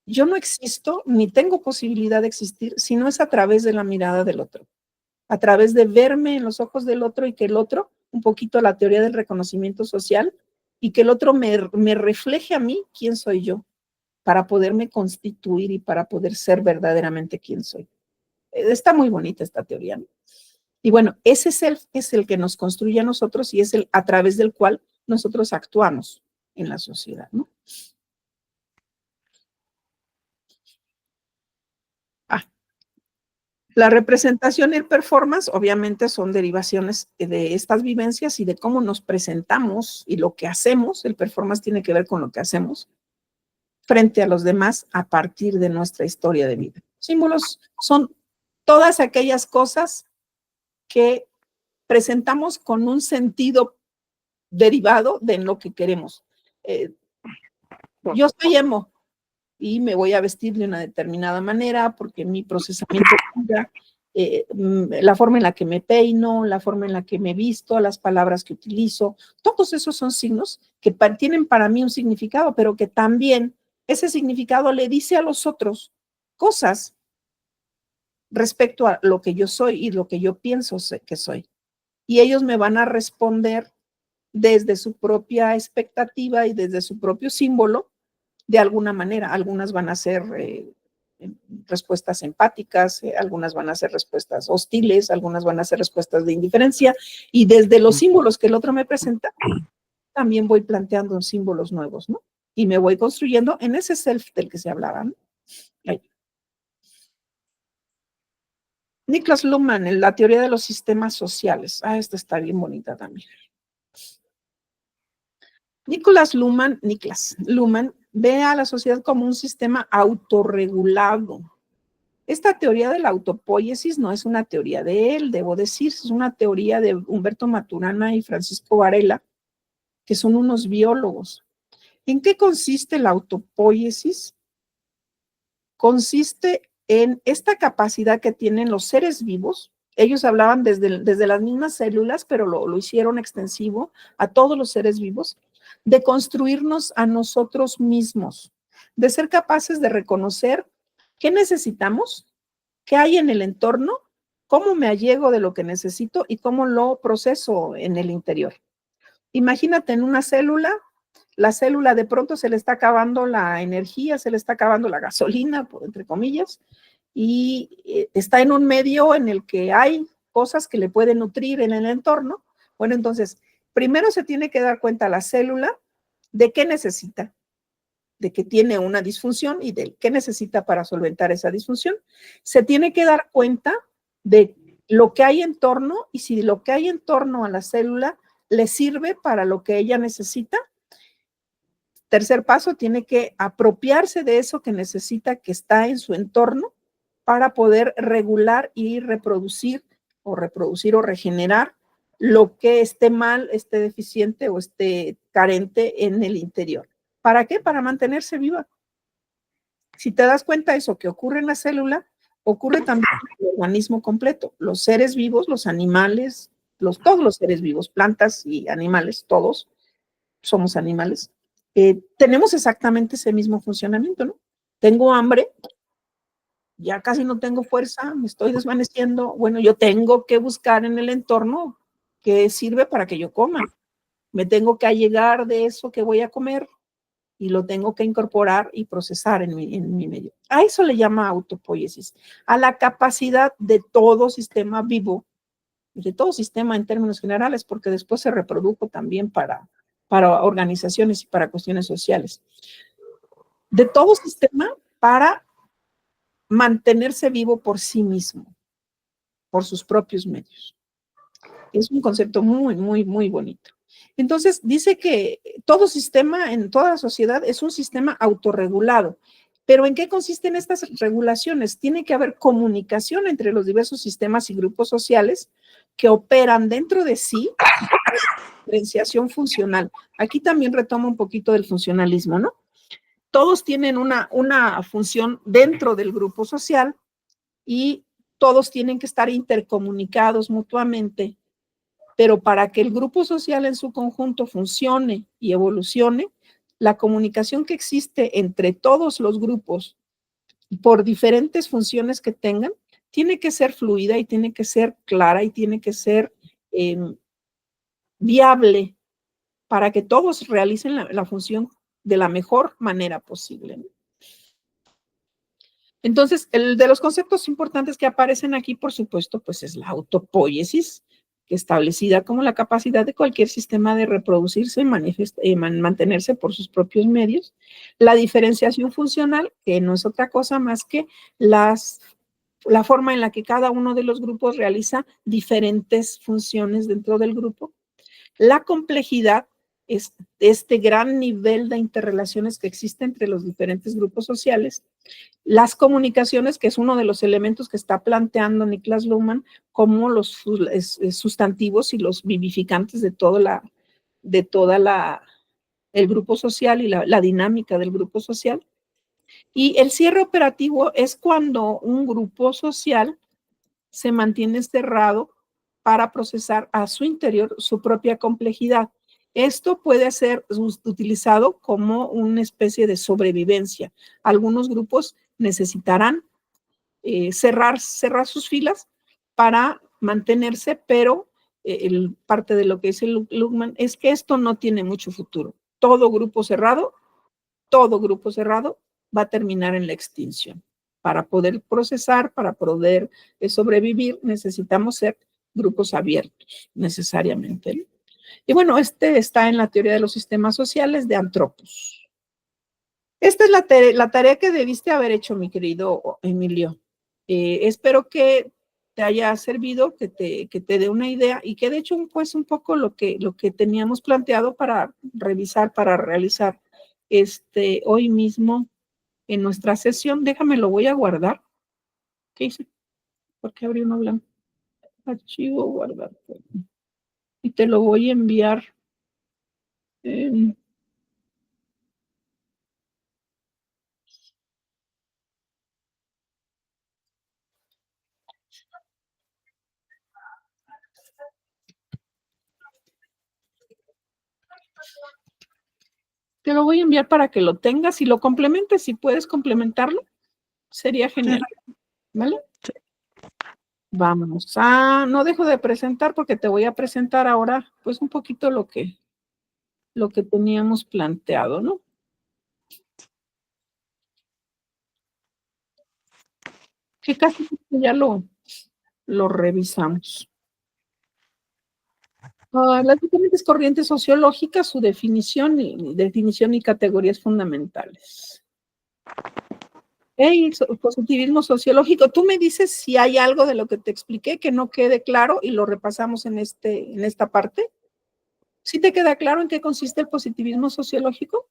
yo no existo, ni tengo posibilidad de existir, sino es a través de la mirada del otro, a través de verme en los ojos del otro y que el otro, un poquito la teoría del reconocimiento social, y que el otro me refleje a mí quién soy yo, para poderme constituir y para poder ser verdaderamente quien soy. Está muy bonita esta teoría, ¿no? Y bueno, ese self es el que nos construye a nosotros y es el a través del cual nosotros actuamos en la sociedad, ¿no? La representación y el performance obviamente son derivaciones de estas vivencias y de cómo nos presentamos y lo que hacemos. El performance tiene que ver con lo que hacemos frente a los demás a partir de nuestra historia de vida. Símbolos son todas aquellas cosas que presentamos con un sentido derivado de lo que queremos. Yo soy emo y me voy a vestir de una determinada manera porque mi procesamiento cambia, la forma en la que me peino, la forma en la que me visto, las palabras que utilizo, todos esos son signos que tienen para mí un significado, pero que también ese significado le dice a los otros cosas respecto a lo que yo soy y lo que yo pienso que soy. Y ellos me van a responder desde su propia expectativa y desde su propio símbolo de alguna manera. Algunas van a ser respuestas empáticas, algunas van a ser respuestas hostiles, algunas van a ser respuestas de indiferencia y desde los símbolos que el otro me presenta, también voy planteando símbolos nuevos, ¿no? Y me voy construyendo en ese self del que se hablaba, ¿no? Ahí. Niklas Luhmann, en la teoría de los sistemas sociales. Esta está bien bonita también. Niklas Luhmann ve a la sociedad como un sistema autorregulado. Esta teoría de la autopoiesis no es una teoría de él, debo decir, es una teoría de Humberto Maturana y Francisco Varela, que son unos biólogos. ¿En qué consiste la autopoiesis? Consiste en esta capacidad que tienen los seres vivos. Ellos hablaban desde las mismas células, pero lo hicieron extensivo a todos los seres vivos, de construirnos a nosotros mismos, de ser capaces de reconocer qué necesitamos, qué hay en el entorno, cómo me allego de lo que necesito y cómo lo proceso en el interior. Imagínate en una célula, la célula de pronto se le está acabando la energía, se le está acabando la gasolina, entre comillas, y está en un medio en el que hay cosas que le pueden nutrir en el entorno. Bueno, entonces, primero se tiene que dar cuenta la célula de qué necesita, de que tiene una disfunción y de qué necesita para solventar esa disfunción. Se tiene que dar cuenta de lo que hay en torno y si lo que hay en torno a la célula le sirve para lo que ella necesita. Tercer paso, tiene que apropiarse de eso que necesita, que está en su entorno, para poder regular y reproducir o regenerar lo que esté mal, esté deficiente o esté carente en el interior. ¿Para qué? Para mantenerse viva. Si te das cuenta, eso que ocurre en la célula, ocurre también en el organismo completo. Los seres vivos, los animales, todos los seres vivos, plantas y animales, todos somos animales, tenemos exactamente ese mismo funcionamiento, ¿no? Tengo hambre, ya casi no tengo fuerza, me estoy desvaneciendo. Bueno, yo tengo que buscar en el entorno qué sirve para que yo coma. Me tengo que allegar de eso que voy a comer y lo tengo que incorporar y procesar en mi medio. A eso le llama autopoiesis, a la capacidad de todo sistema vivo, de todo sistema en términos generales, porque después se reprodujo también para organizaciones y para cuestiones sociales. De todo sistema para mantenerse vivo por sí mismo, por sus propios medios. Es un concepto muy, muy, muy bonito. Entonces, dice que todo sistema en toda sociedad es un sistema autorregulado. Pero ¿en qué consisten estas regulaciones? Tiene que haber comunicación entre los diversos sistemas y grupos sociales que operan dentro de sí, diferenciación funcional. Aquí también retomo un poquito del funcionalismo, ¿no? Todos tienen una función dentro del grupo social y todos tienen que estar intercomunicados mutuamente, pero para que el grupo social en su conjunto funcione y evolucione, la comunicación que existe entre todos los grupos por diferentes funciones que tengan, tiene que ser fluida y tiene que ser clara y tiene que ser viable para que todos realicen la función de la mejor manera posible, ¿no? Entonces, el de los conceptos importantes que aparecen aquí, por supuesto, pues es la autopoiesis, establecida como la capacidad de cualquier sistema de reproducirse y mantenerse por sus propios medios. La diferenciación funcional, que no es otra cosa más que la forma en la que cada uno de los grupos realiza diferentes funciones dentro del grupo. La complejidad es este gran nivel de interrelaciones que existe entre los diferentes grupos sociales. Las comunicaciones, que es uno de los elementos que está planteando Niklas Luhmann como los sustantivos y los vivificantes de el grupo social y la dinámica del grupo social. Y el cierre operativo es cuando un grupo social se mantiene cerrado para procesar a su interior su propia complejidad. Esto puede ser utilizado como una especie de sobrevivencia. Algunos grupos necesitarán cerrar sus filas para mantenerse, pero parte de lo que dice Luhmann es que esto no tiene mucho futuro. Todo grupo cerrado va a terminar en la extinción. Para poder procesar, para poder sobrevivir, necesitamos ser grupos abiertos, necesariamente, ¿no? Y bueno, este está en la teoría de los sistemas sociales de Anthropos. Esta es la tarea que debiste haber hecho, mi querido Emilio. Espero que te haya servido, que te dé una idea y que de hecho pues un poco lo que teníamos planteado para revisar, para realizar hoy mismo en nuestra sesión. Déjame, lo voy a guardar. ¿Qué hice? ¿Por qué abrí uno blanco? Archivo, guardar. Y te lo voy a enviar. Te lo voy a enviar para que lo tengas y lo complementes. Si puedes complementarlo, sería genial. ¿Vale? Sí. Vamos no dejo de presentar porque te voy a presentar ahora pues un poquito lo que teníamos planteado, ¿no? Que casi ya lo revisamos. Las diferentes corrientes sociológicas, su definición y categorías fundamentales. Positivismo sociológico. Tú me dices si hay algo de lo que te expliqué que no quede claro y lo repasamos en esta parte. ¿Sí te queda claro en qué consiste el positivismo sociológico?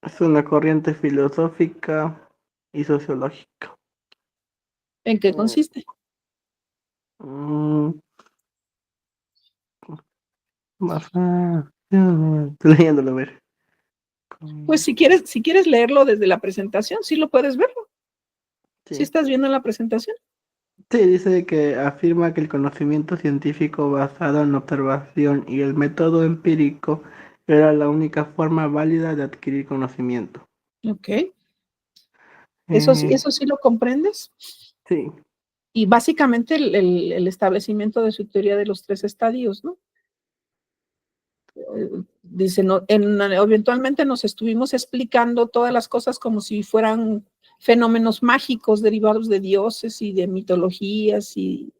Es una corriente filosófica y sociológica. ¿En qué consiste? Estoy leyéndolo, a ver. Pues si quieres leerlo desde la presentación, sí lo puedes ver. Sí. ¿Sí estás viendo la presentación? Sí, dice que afirma que el conocimiento científico basado en observación y el método empírico era la única forma válida de adquirir conocimiento. Ok. ¿Eso sí lo comprendes? Sí. Y básicamente el establecimiento de su teoría de los 3 estadios, ¿no? dice, no, eventualmente nos estuvimos explicando todas las cosas como si fueran fenómenos mágicos derivados de dioses y de mitologías y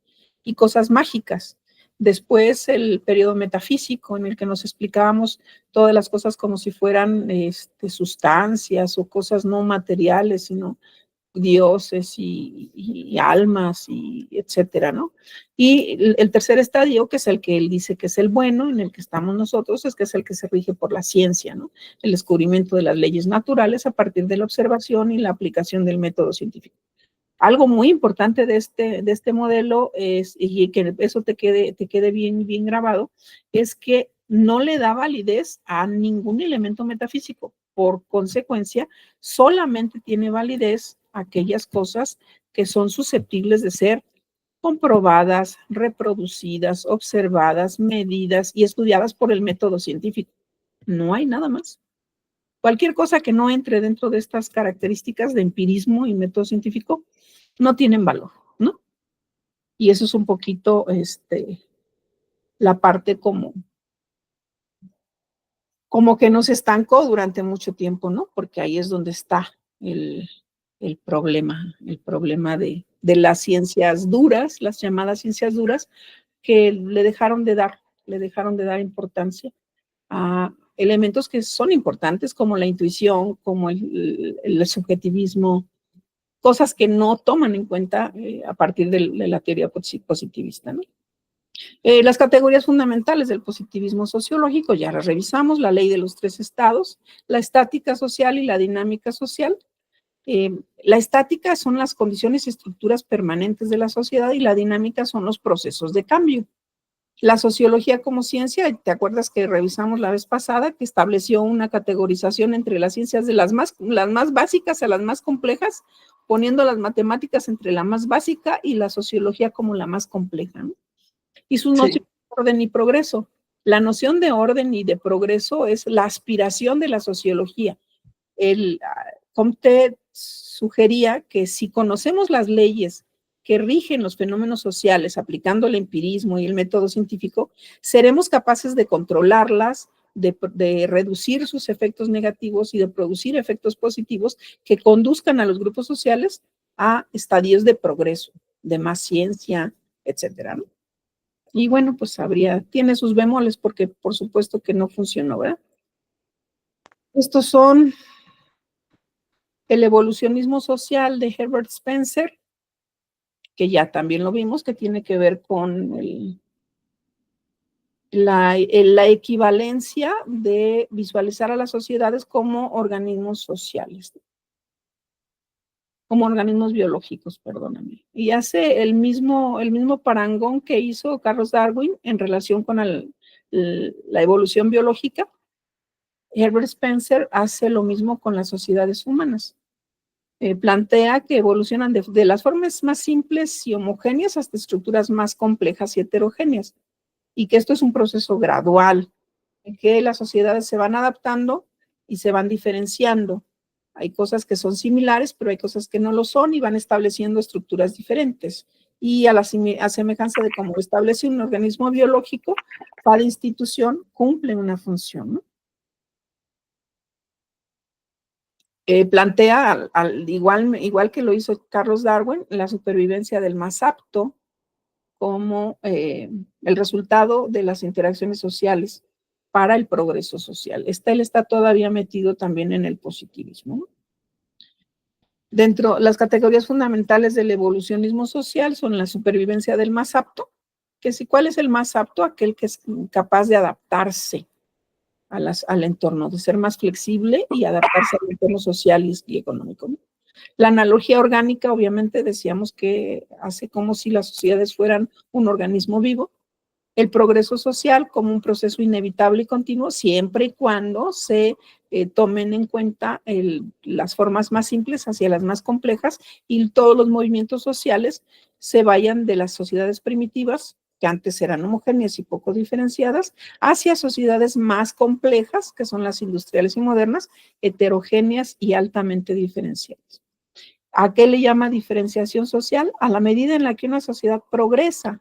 cosas mágicas. Después el periodo metafísico en el que nos explicábamos todas las cosas como si fueran sustancias o cosas no materiales, sino dioses y almas y etcétera, ¿no? Y el tercer estadio, que es el que él dice que es el bueno, en el que estamos nosotros, es que es el que se rige por la ciencia, ¿no? El descubrimiento de las leyes naturales a partir de la observación y la aplicación del método científico. Algo muy importante de este modelo es, y que eso te quede bien, bien grabado, es que no le da validez a ningún elemento metafísico. Por consecuencia, solamente tiene validez aquellas cosas que son susceptibles de ser comprobadas, reproducidas, observadas, medidas y estudiadas por el método científico. No hay nada más. Cualquier cosa que no entre dentro de estas características de empirismo y método científico no tienen valor, ¿no? Y eso es un poquito la parte como que nos estancó durante mucho tiempo, ¿no? Porque ahí es donde está el problema de las ciencias duras, las llamadas ciencias duras, que le dejaron de dar importancia a elementos que son importantes como la intuición, como el subjetivismo, cosas que no toman en cuenta a partir de la teoría positivista, ¿no? Las categorías fundamentales del positivismo sociológico ya las revisamos, la ley de los tres estados, la estática social y la dinámica social. La estática son las condiciones y estructuras permanentes de la sociedad y la dinámica son los procesos de cambio. La sociología como ciencia, ¿te acuerdas que revisamos la vez pasada que estableció una categorización entre las ciencias de las más básicas a las más complejas, poniendo las matemáticas entre la más básica y la sociología como la más compleja, ¿no? Y sus nociones de orden y progreso. La noción de orden y de progreso es la aspiración de la sociología. Comte sugería que si conocemos las leyes que rigen los fenómenos sociales aplicando el empirismo y el método científico, seremos capaces de controlarlas, de reducir sus efectos negativos y de producir efectos positivos que conduzcan a los grupos sociales a estadios de progreso, de más ciencia, etcétera, ¿no? Y bueno, pues tiene sus bemoles porque por supuesto que no funcionó, ¿verdad? Estos son el evolucionismo social de Herbert Spencer, que ya también lo vimos, que tiene que ver con la equivalencia de visualizar a las sociedades como organismos sociales, como organismos biológicos, perdóname. Y hace el mismo parangón que hizo Carlos Darwin en relación con la evolución biológica. Herbert Spencer hace lo mismo con las sociedades humanas. Plantea que evolucionan de las formas más simples y homogéneas hasta estructuras más complejas y heterogéneas, y que esto es un proceso gradual, en que las sociedades se van adaptando y se van diferenciando. Hay cosas que son similares, pero hay cosas que no lo son y van estableciendo estructuras diferentes. Y a semejanza de cómo establece un organismo biológico, cada institución cumple una función, ¿no? Plantea, igual que lo hizo Carlos Darwin, la supervivencia del más apto como el resultado de las interacciones sociales para el progreso social. Él está todavía metido también en el positivismo. Las categorías fundamentales del evolucionismo social son la supervivencia del más apto, que si cuál es el más apto, aquel que es capaz de adaptarse al entorno, de ser más flexible y adaptarse al entorno social y económico, ¿no? La analogía orgánica, obviamente, decíamos que hace como si las sociedades fueran un organismo vivo. El progreso social como un proceso inevitable y continuo, siempre y cuando se tomen en cuenta las formas más simples hacia las más complejas y todos los movimientos sociales se vayan de las sociedades primitivas, que antes eran homogéneas y poco diferenciadas, hacia sociedades más complejas, que son las industriales y modernas, heterogéneas y altamente diferenciadas. ¿A qué le llama diferenciación social? A la medida en la que una sociedad progresa.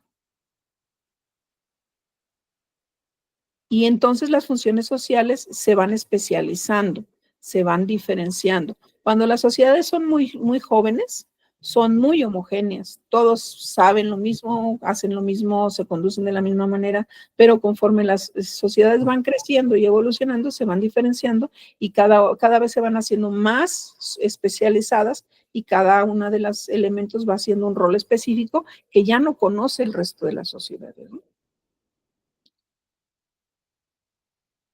Y entonces las funciones sociales se van especializando, se van diferenciando. Cuando las sociedades son muy, muy jóvenes, son muy homogéneas. Todos saben lo mismo, hacen lo mismo, se conducen de la misma manera, pero conforme las sociedades van creciendo y evolucionando, se van diferenciando y cada vez se van haciendo más especializadas y cada una de los elementos va haciendo un rol específico que ya no conoce el resto de las sociedades, ¿no?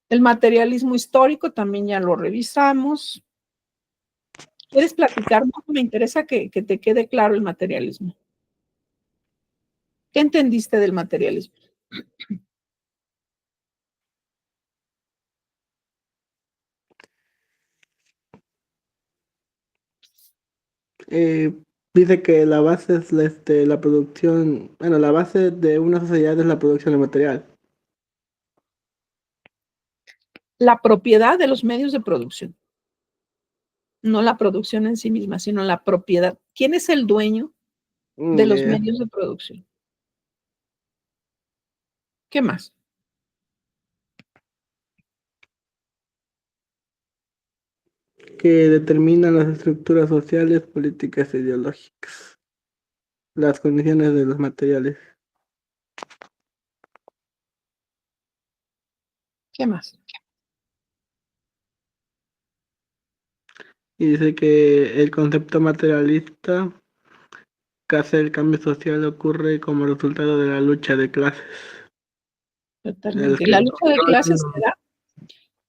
El materialismo histórico también ya lo revisamos. ¿Quieres platicar más? Me interesa que te quede claro el materialismo. ¿Qué entendiste del materialismo? Eh, Dice que la base es la producción, bueno, la base de una sociedad es la producción de material. La propiedad de los medios de producción. No la producción en sí misma, sino la propiedad. ¿Quién es el dueño de los Yeah. medios de producción? ¿Qué más? Que determinan las estructuras sociales, políticas e ideológicas, las condiciones de los materiales. ¿Qué más? Y dice que el concepto materialista que hace el cambio social ocurre como resultado de la lucha de clases. Totalmente. Y la lucha de clases se da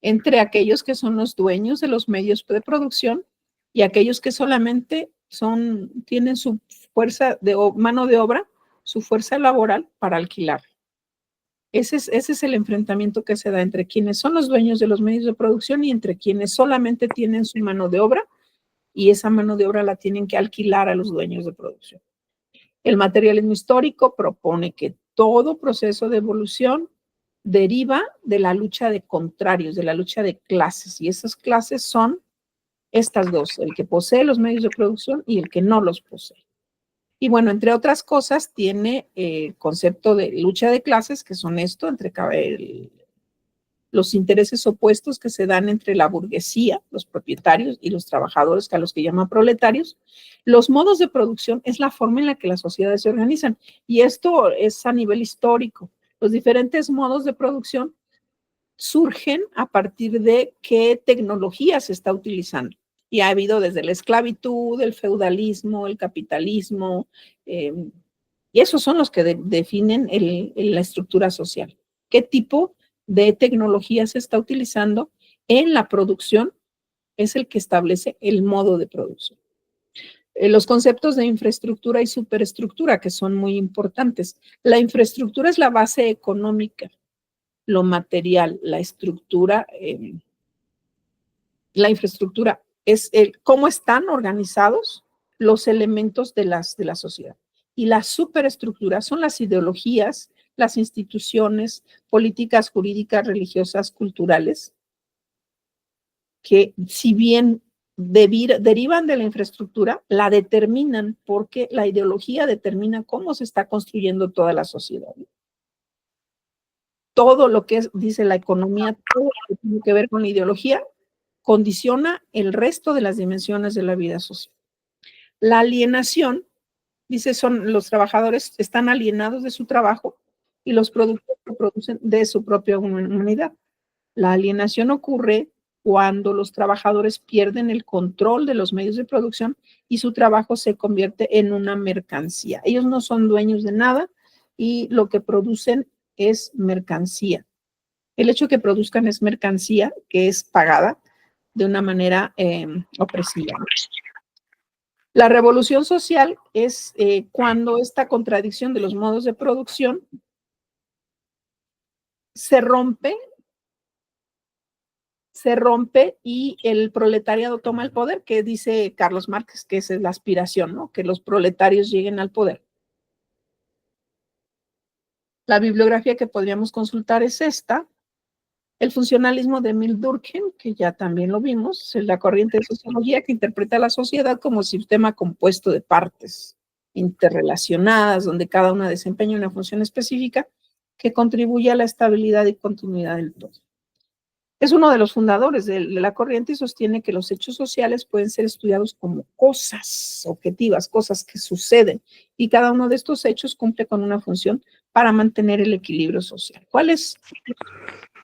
entre aquellos que son los dueños de los medios de producción y aquellos que solamente tienen su fuerza de mano de obra, su fuerza laboral para alquilar. Ese es el enfrentamiento que se da entre quienes son los dueños de los medios de producción y entre quienes solamente tienen su mano de obra y esa mano de obra la tienen que alquilar a los dueños de producción. El materialismo histórico propone que todo proceso de evolución deriva de la lucha de contrarios, de la lucha de clases, y esas clases son estas dos, el que posee los medios de producción y el que no los posee. Y bueno, entre otras cosas, tiene el concepto de lucha de clases, que son esto, entre los intereses opuestos que se dan entre la burguesía, los propietarios y los trabajadores, que a los que llaman proletarios. Los modos de producción es la forma en la que las sociedades se organizan, y esto es a nivel histórico. Los diferentes modos de producción surgen a partir de qué tecnología se está utilizando. Y ha habido desde la esclavitud, el feudalismo, el capitalismo, y esos son los que definen la estructura social. ¿Qué tipo de tecnología se está utilizando en la producción? Es el que establece el modo de producción. Los conceptos de infraestructura y superestructura, que son muy importantes. La infraestructura es la base económica, lo material, la estructura, la infraestructura es cómo están organizados los elementos de la sociedad. Y la superestructura son las ideologías, las instituciones, políticas jurídicas, religiosas, culturales, que si bien derivan de la infraestructura, la determinan porque la ideología determina cómo se está construyendo toda la sociedad. Todo lo que dice la economía, todo lo que tiene que ver con la ideología, condiciona el resto de las dimensiones de la vida social. La alienación, dice, los trabajadores están alienados de su trabajo y los productos que producen de su propia humanidad. La alienación ocurre cuando los trabajadores pierden el control de los medios de producción y su trabajo se convierte en una mercancía. Ellos no son dueños de nada y lo que producen es mercancía. El hecho de que produzcan es mercancía que es pagada de una manera opresiva. La revolución social es cuando esta contradicción de los modos de producción se rompe y el proletariado toma el poder, que dice Carlos Márquez, que esa es la aspiración, ¿no? Que los proletarios lleguen al poder. La bibliografía que podríamos consultar es esta. El funcionalismo de Emil Durkheim, que ya también lo vimos, es la corriente de sociología que interpreta la sociedad como sistema compuesto de partes interrelacionadas, donde cada una desempeña una función específica que contribuye a la estabilidad y continuidad del todo. Es uno de los fundadores de la corriente y sostiene que los hechos sociales pueden ser estudiados como cosas objetivas, cosas que suceden, y cada uno de estos hechos cumple con una función para mantener el equilibrio social. ¿Cuáles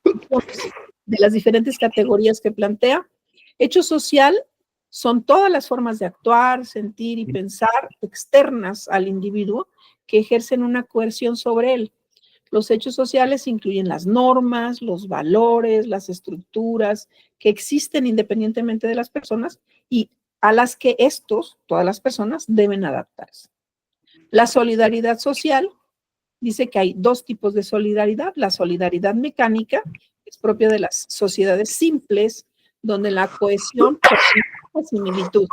de las diferentes categorías que plantea? Hecho social son todas las formas de actuar, sentir y pensar externas al individuo que ejercen una coerción sobre él. Los hechos sociales incluyen las normas, los valores, las estructuras que existen independientemente de las personas y a las que todas las personas, deben adaptarse. La solidaridad social dice que hay dos tipos de solidaridad. La solidaridad mecánica es propia de las sociedades simples, donde la cohesión es similitud.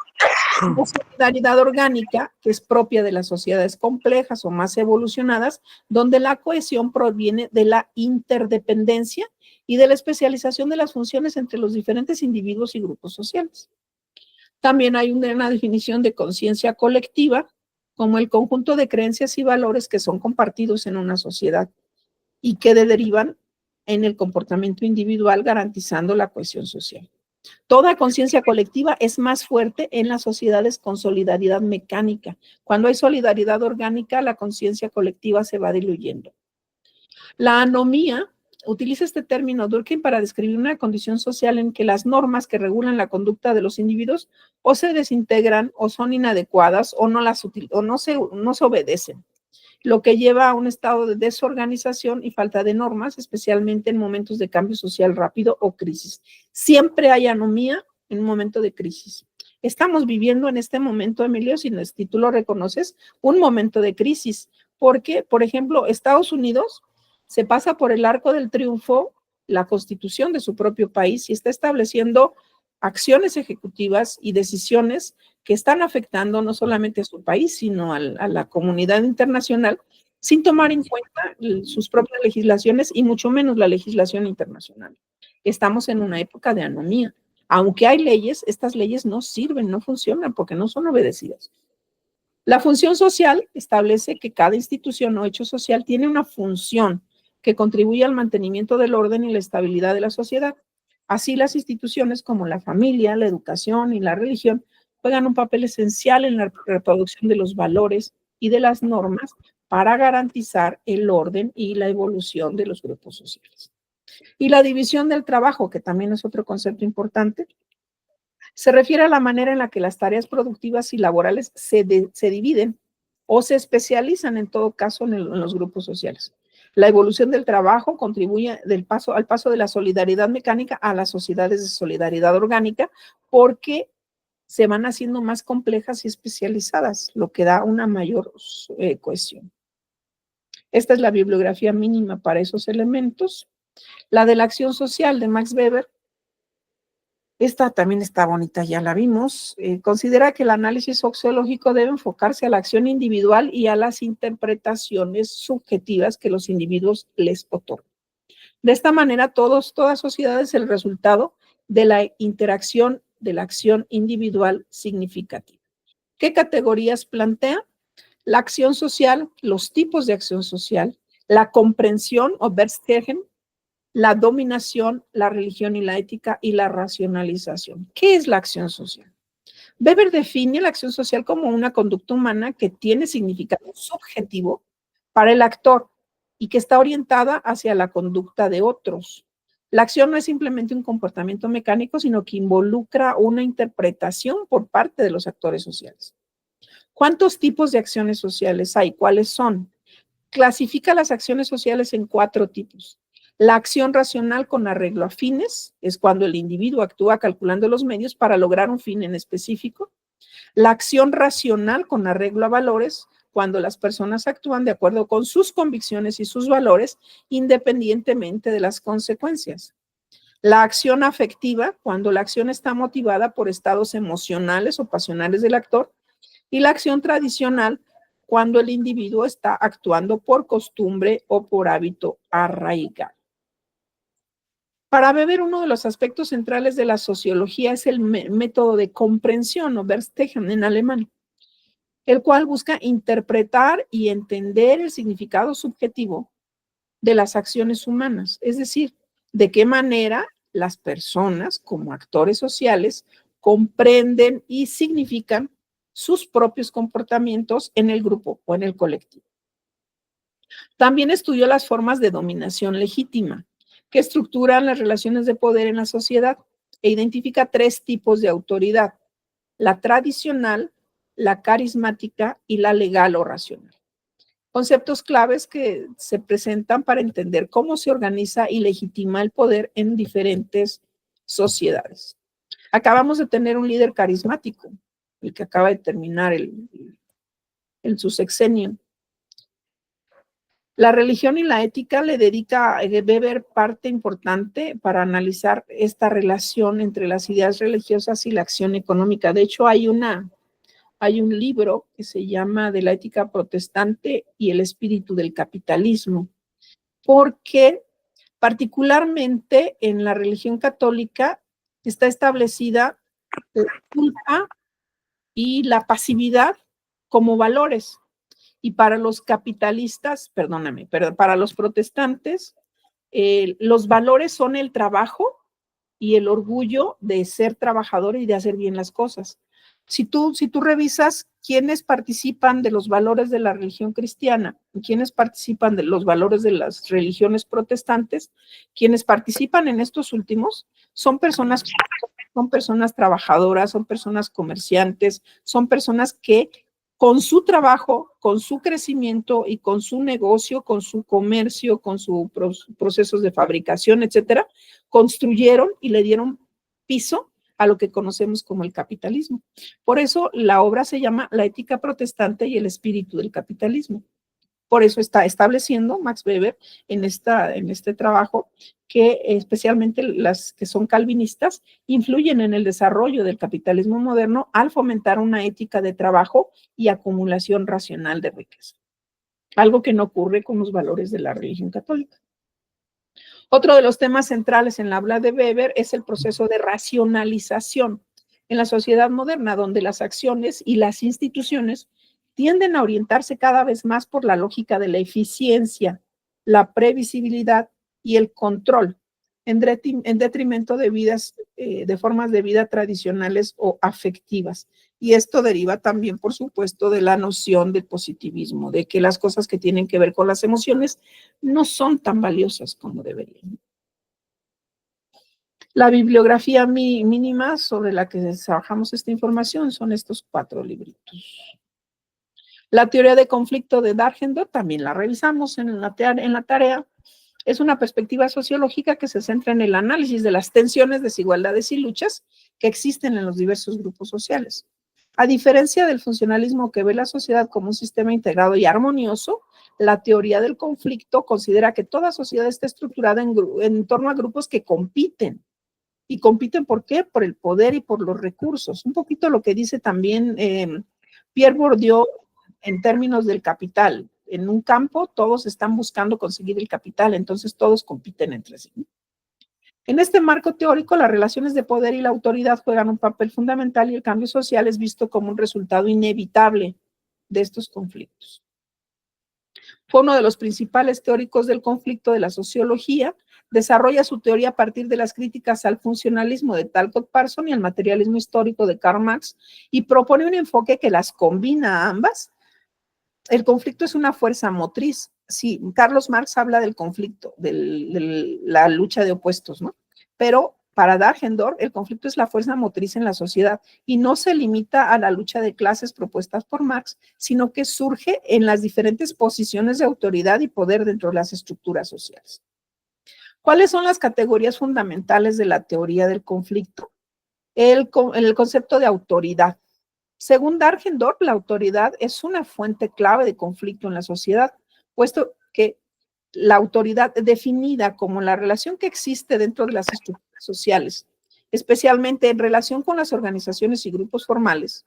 La solidaridad orgánica, que es propia de las sociedades complejas o más evolucionadas, donde la cohesión proviene de la interdependencia y de la especialización de las funciones entre los diferentes individuos y grupos sociales. También hay una definición de conciencia colectiva como el conjunto de creencias y valores que son compartidos en una sociedad y que derivan en el comportamiento individual, garantizando la cohesión social. Toda conciencia colectiva es más fuerte en las sociedades con solidaridad mecánica. Cuando hay solidaridad orgánica, la conciencia colectiva se va diluyendo. La anomía utiliza este término Durkheim para describir una condición social en que las normas que regulan la conducta de los individuos o se desintegran o son inadecuadas o no se obedecen, lo que lleva a un estado de desorganización y falta de normas, especialmente en momentos de cambio social rápido o crisis. Siempre hay anomía en un momento de crisis. Estamos viviendo en este momento, Emilio, si tú lo reconoces, un momento de crisis, porque, por ejemplo, Estados Unidos se pasa por el arco del triunfo la constitución de su propio país y está estableciendo acciones ejecutivas y decisiones que están afectando no solamente a su país, sino a la comunidad internacional, sin tomar en cuenta sus propias legislaciones y mucho menos la legislación internacional. Estamos en una época de anomía. Aunque hay leyes, estas leyes no sirven, no funcionan porque no son obedecidas. La función social establece que cada institución o hecho social tiene una función que contribuye al mantenimiento del orden y la estabilidad de la sociedad. Así, las instituciones como la familia, la educación y la religión juegan un papel esencial en la reproducción de los valores y de las normas para garantizar el orden y la evolución de los grupos sociales. Y la división del trabajo, que también es otro concepto importante, se refiere a la manera en la que las tareas productivas y laborales se dividen o se especializan, en todo caso, en los grupos sociales. La evolución del trabajo contribuye al paso de la solidaridad mecánica a las sociedades de solidaridad orgánica, porque se van haciendo más complejas y especializadas, lo que da una mayor cohesión. Esta es la bibliografía mínima para esos elementos. La de la acción social de Max Weber. Esta también está bonita, ya la vimos. Considera que el análisis sociológico debe enfocarse a la acción individual y a las interpretaciones subjetivas que los individuos les otorgan. De esta manera, toda sociedad es el resultado de la interacción de la acción individual significativa. ¿Qué categorías plantea? La acción social, los tipos de acción social, la comprensión o Verstehen, la dominación, la religión y la ética y la racionalización. ¿Qué es la acción social? Weber define la acción social como una conducta humana que tiene significado subjetivo para el actor y que está orientada hacia la conducta de otros. La acción no es simplemente un comportamiento mecánico, sino que involucra una interpretación por parte de los actores sociales. ¿Cuántos tipos de acciones sociales hay? ¿Cuáles son? Clasifica las acciones sociales en 4 tipos. La acción racional con arreglo a fines es cuando el individuo actúa calculando los medios para lograr un fin en específico. La acción racional con arreglo a valores, cuando las personas actúan de acuerdo con sus convicciones y sus valores, independientemente de las consecuencias. La acción afectiva, cuando la acción está motivada por estados emocionales o pasionales del actor. Y la acción tradicional, cuando el individuo está actuando por costumbre o por hábito arraigado. Para Weber, uno de los aspectos centrales de la sociología es el método de comprensión o Verstehen en alemán, el cual busca interpretar y entender el significado subjetivo de las acciones humanas, es decir, de qué manera las personas como actores sociales comprenden y significan sus propios comportamientos en el grupo o en el colectivo. También estudió las formas de dominación legítima que estructuran las relaciones de poder en la sociedad e identifica 3 tipos de autoridad: la tradicional, la carismática y la legal o racional. Conceptos claves que se presentan para entender cómo se organiza y legitima el poder en diferentes sociedades. Acabamos de tener un líder carismático, el que acaba de terminar su sexenio. La religión y la ética le dedica a Weber parte importante para analizar esta relación entre las ideas religiosas y la acción económica. De hecho, hay un libro que se llama De la ética protestante y el espíritu del capitalismo, porque particularmente en la religión católica está establecida la culpa y la pasividad como valores. Y para los capitalistas, pero para los protestantes, los valores son el trabajo y el orgullo de ser trabajador y de hacer bien las cosas. Si tú revisas quiénes participan de los valores de la religión cristiana, quiénes participan de los valores de las religiones protestantes, quienes participan en estos últimos son personas trabajadoras, son personas comerciantes, son personas que con su trabajo, con su crecimiento y con su negocio, con su comercio, con sus procesos de fabricación, etcétera, construyeron y le dieron piso a lo que conocemos como el capitalismo. Por eso la obra se llama La ética protestante y el espíritu del capitalismo. Por eso está estableciendo Max Weber en este trabajo que especialmente las que son calvinistas influyen en el desarrollo del capitalismo moderno al fomentar una ética de trabajo y acumulación racional de riqueza, algo que no ocurre con los valores de la religión católica. Otro de los temas centrales en la obra de Weber es el proceso de racionalización en la sociedad moderna, donde las acciones y las instituciones tienden a orientarse cada vez más por la lógica de la eficiencia, la previsibilidad y el control, en detrimento de formas de vida tradicionales o afectivas. Y esto deriva también, por supuesto, de la noción del positivismo, de que las cosas que tienen que ver con las emociones no son tan valiosas como deberían. La bibliografía mínima sobre la que trabajamos esta información son estos 4 libritos. La teoría de conflicto de Dagendorf también la revisamos en la tarea. Es una perspectiva sociológica que se centra en el análisis de las tensiones, desigualdades y luchas que existen en los diversos grupos sociales. A diferencia del funcionalismo que ve la sociedad como un sistema integrado y armonioso, la teoría del conflicto considera que toda sociedad está estructurada en torno a grupos que compiten. ¿Y compiten por qué? Por el poder y por los recursos. Un poquito lo que dice también Pierre Bourdieu en términos del capital. En un campo todos están buscando conseguir el capital, entonces todos compiten entre sí. En este marco teórico, las relaciones de poder y la autoridad juegan un papel fundamental y el cambio social es visto como un resultado inevitable de estos conflictos. Fue uno de los principales teóricos del conflicto de la sociología. Desarrolla su teoría a partir de las críticas al funcionalismo de Talcott Parsons y al materialismo histórico de Karl Marx y propone un enfoque que las combina a ambas. El conflicto es una fuerza motriz. Sí, Carlos Marx habla del conflicto, de la lucha de opuestos, ¿no? Pero para Dagendorf, el conflicto es la fuerza motriz en la sociedad y no se limita a la lucha de clases propuestas por Marx, sino que surge en las diferentes posiciones de autoridad y poder dentro de las estructuras sociales. ¿Cuáles son las categorías fundamentales de la teoría del conflicto? El concepto de autoridad. Según Dagendorf, la autoridad es una fuente clave de conflicto en la sociedad, puesto que la autoridad definida como la relación que existe dentro de las estructuras sociales, especialmente en relación con las organizaciones y grupos formales,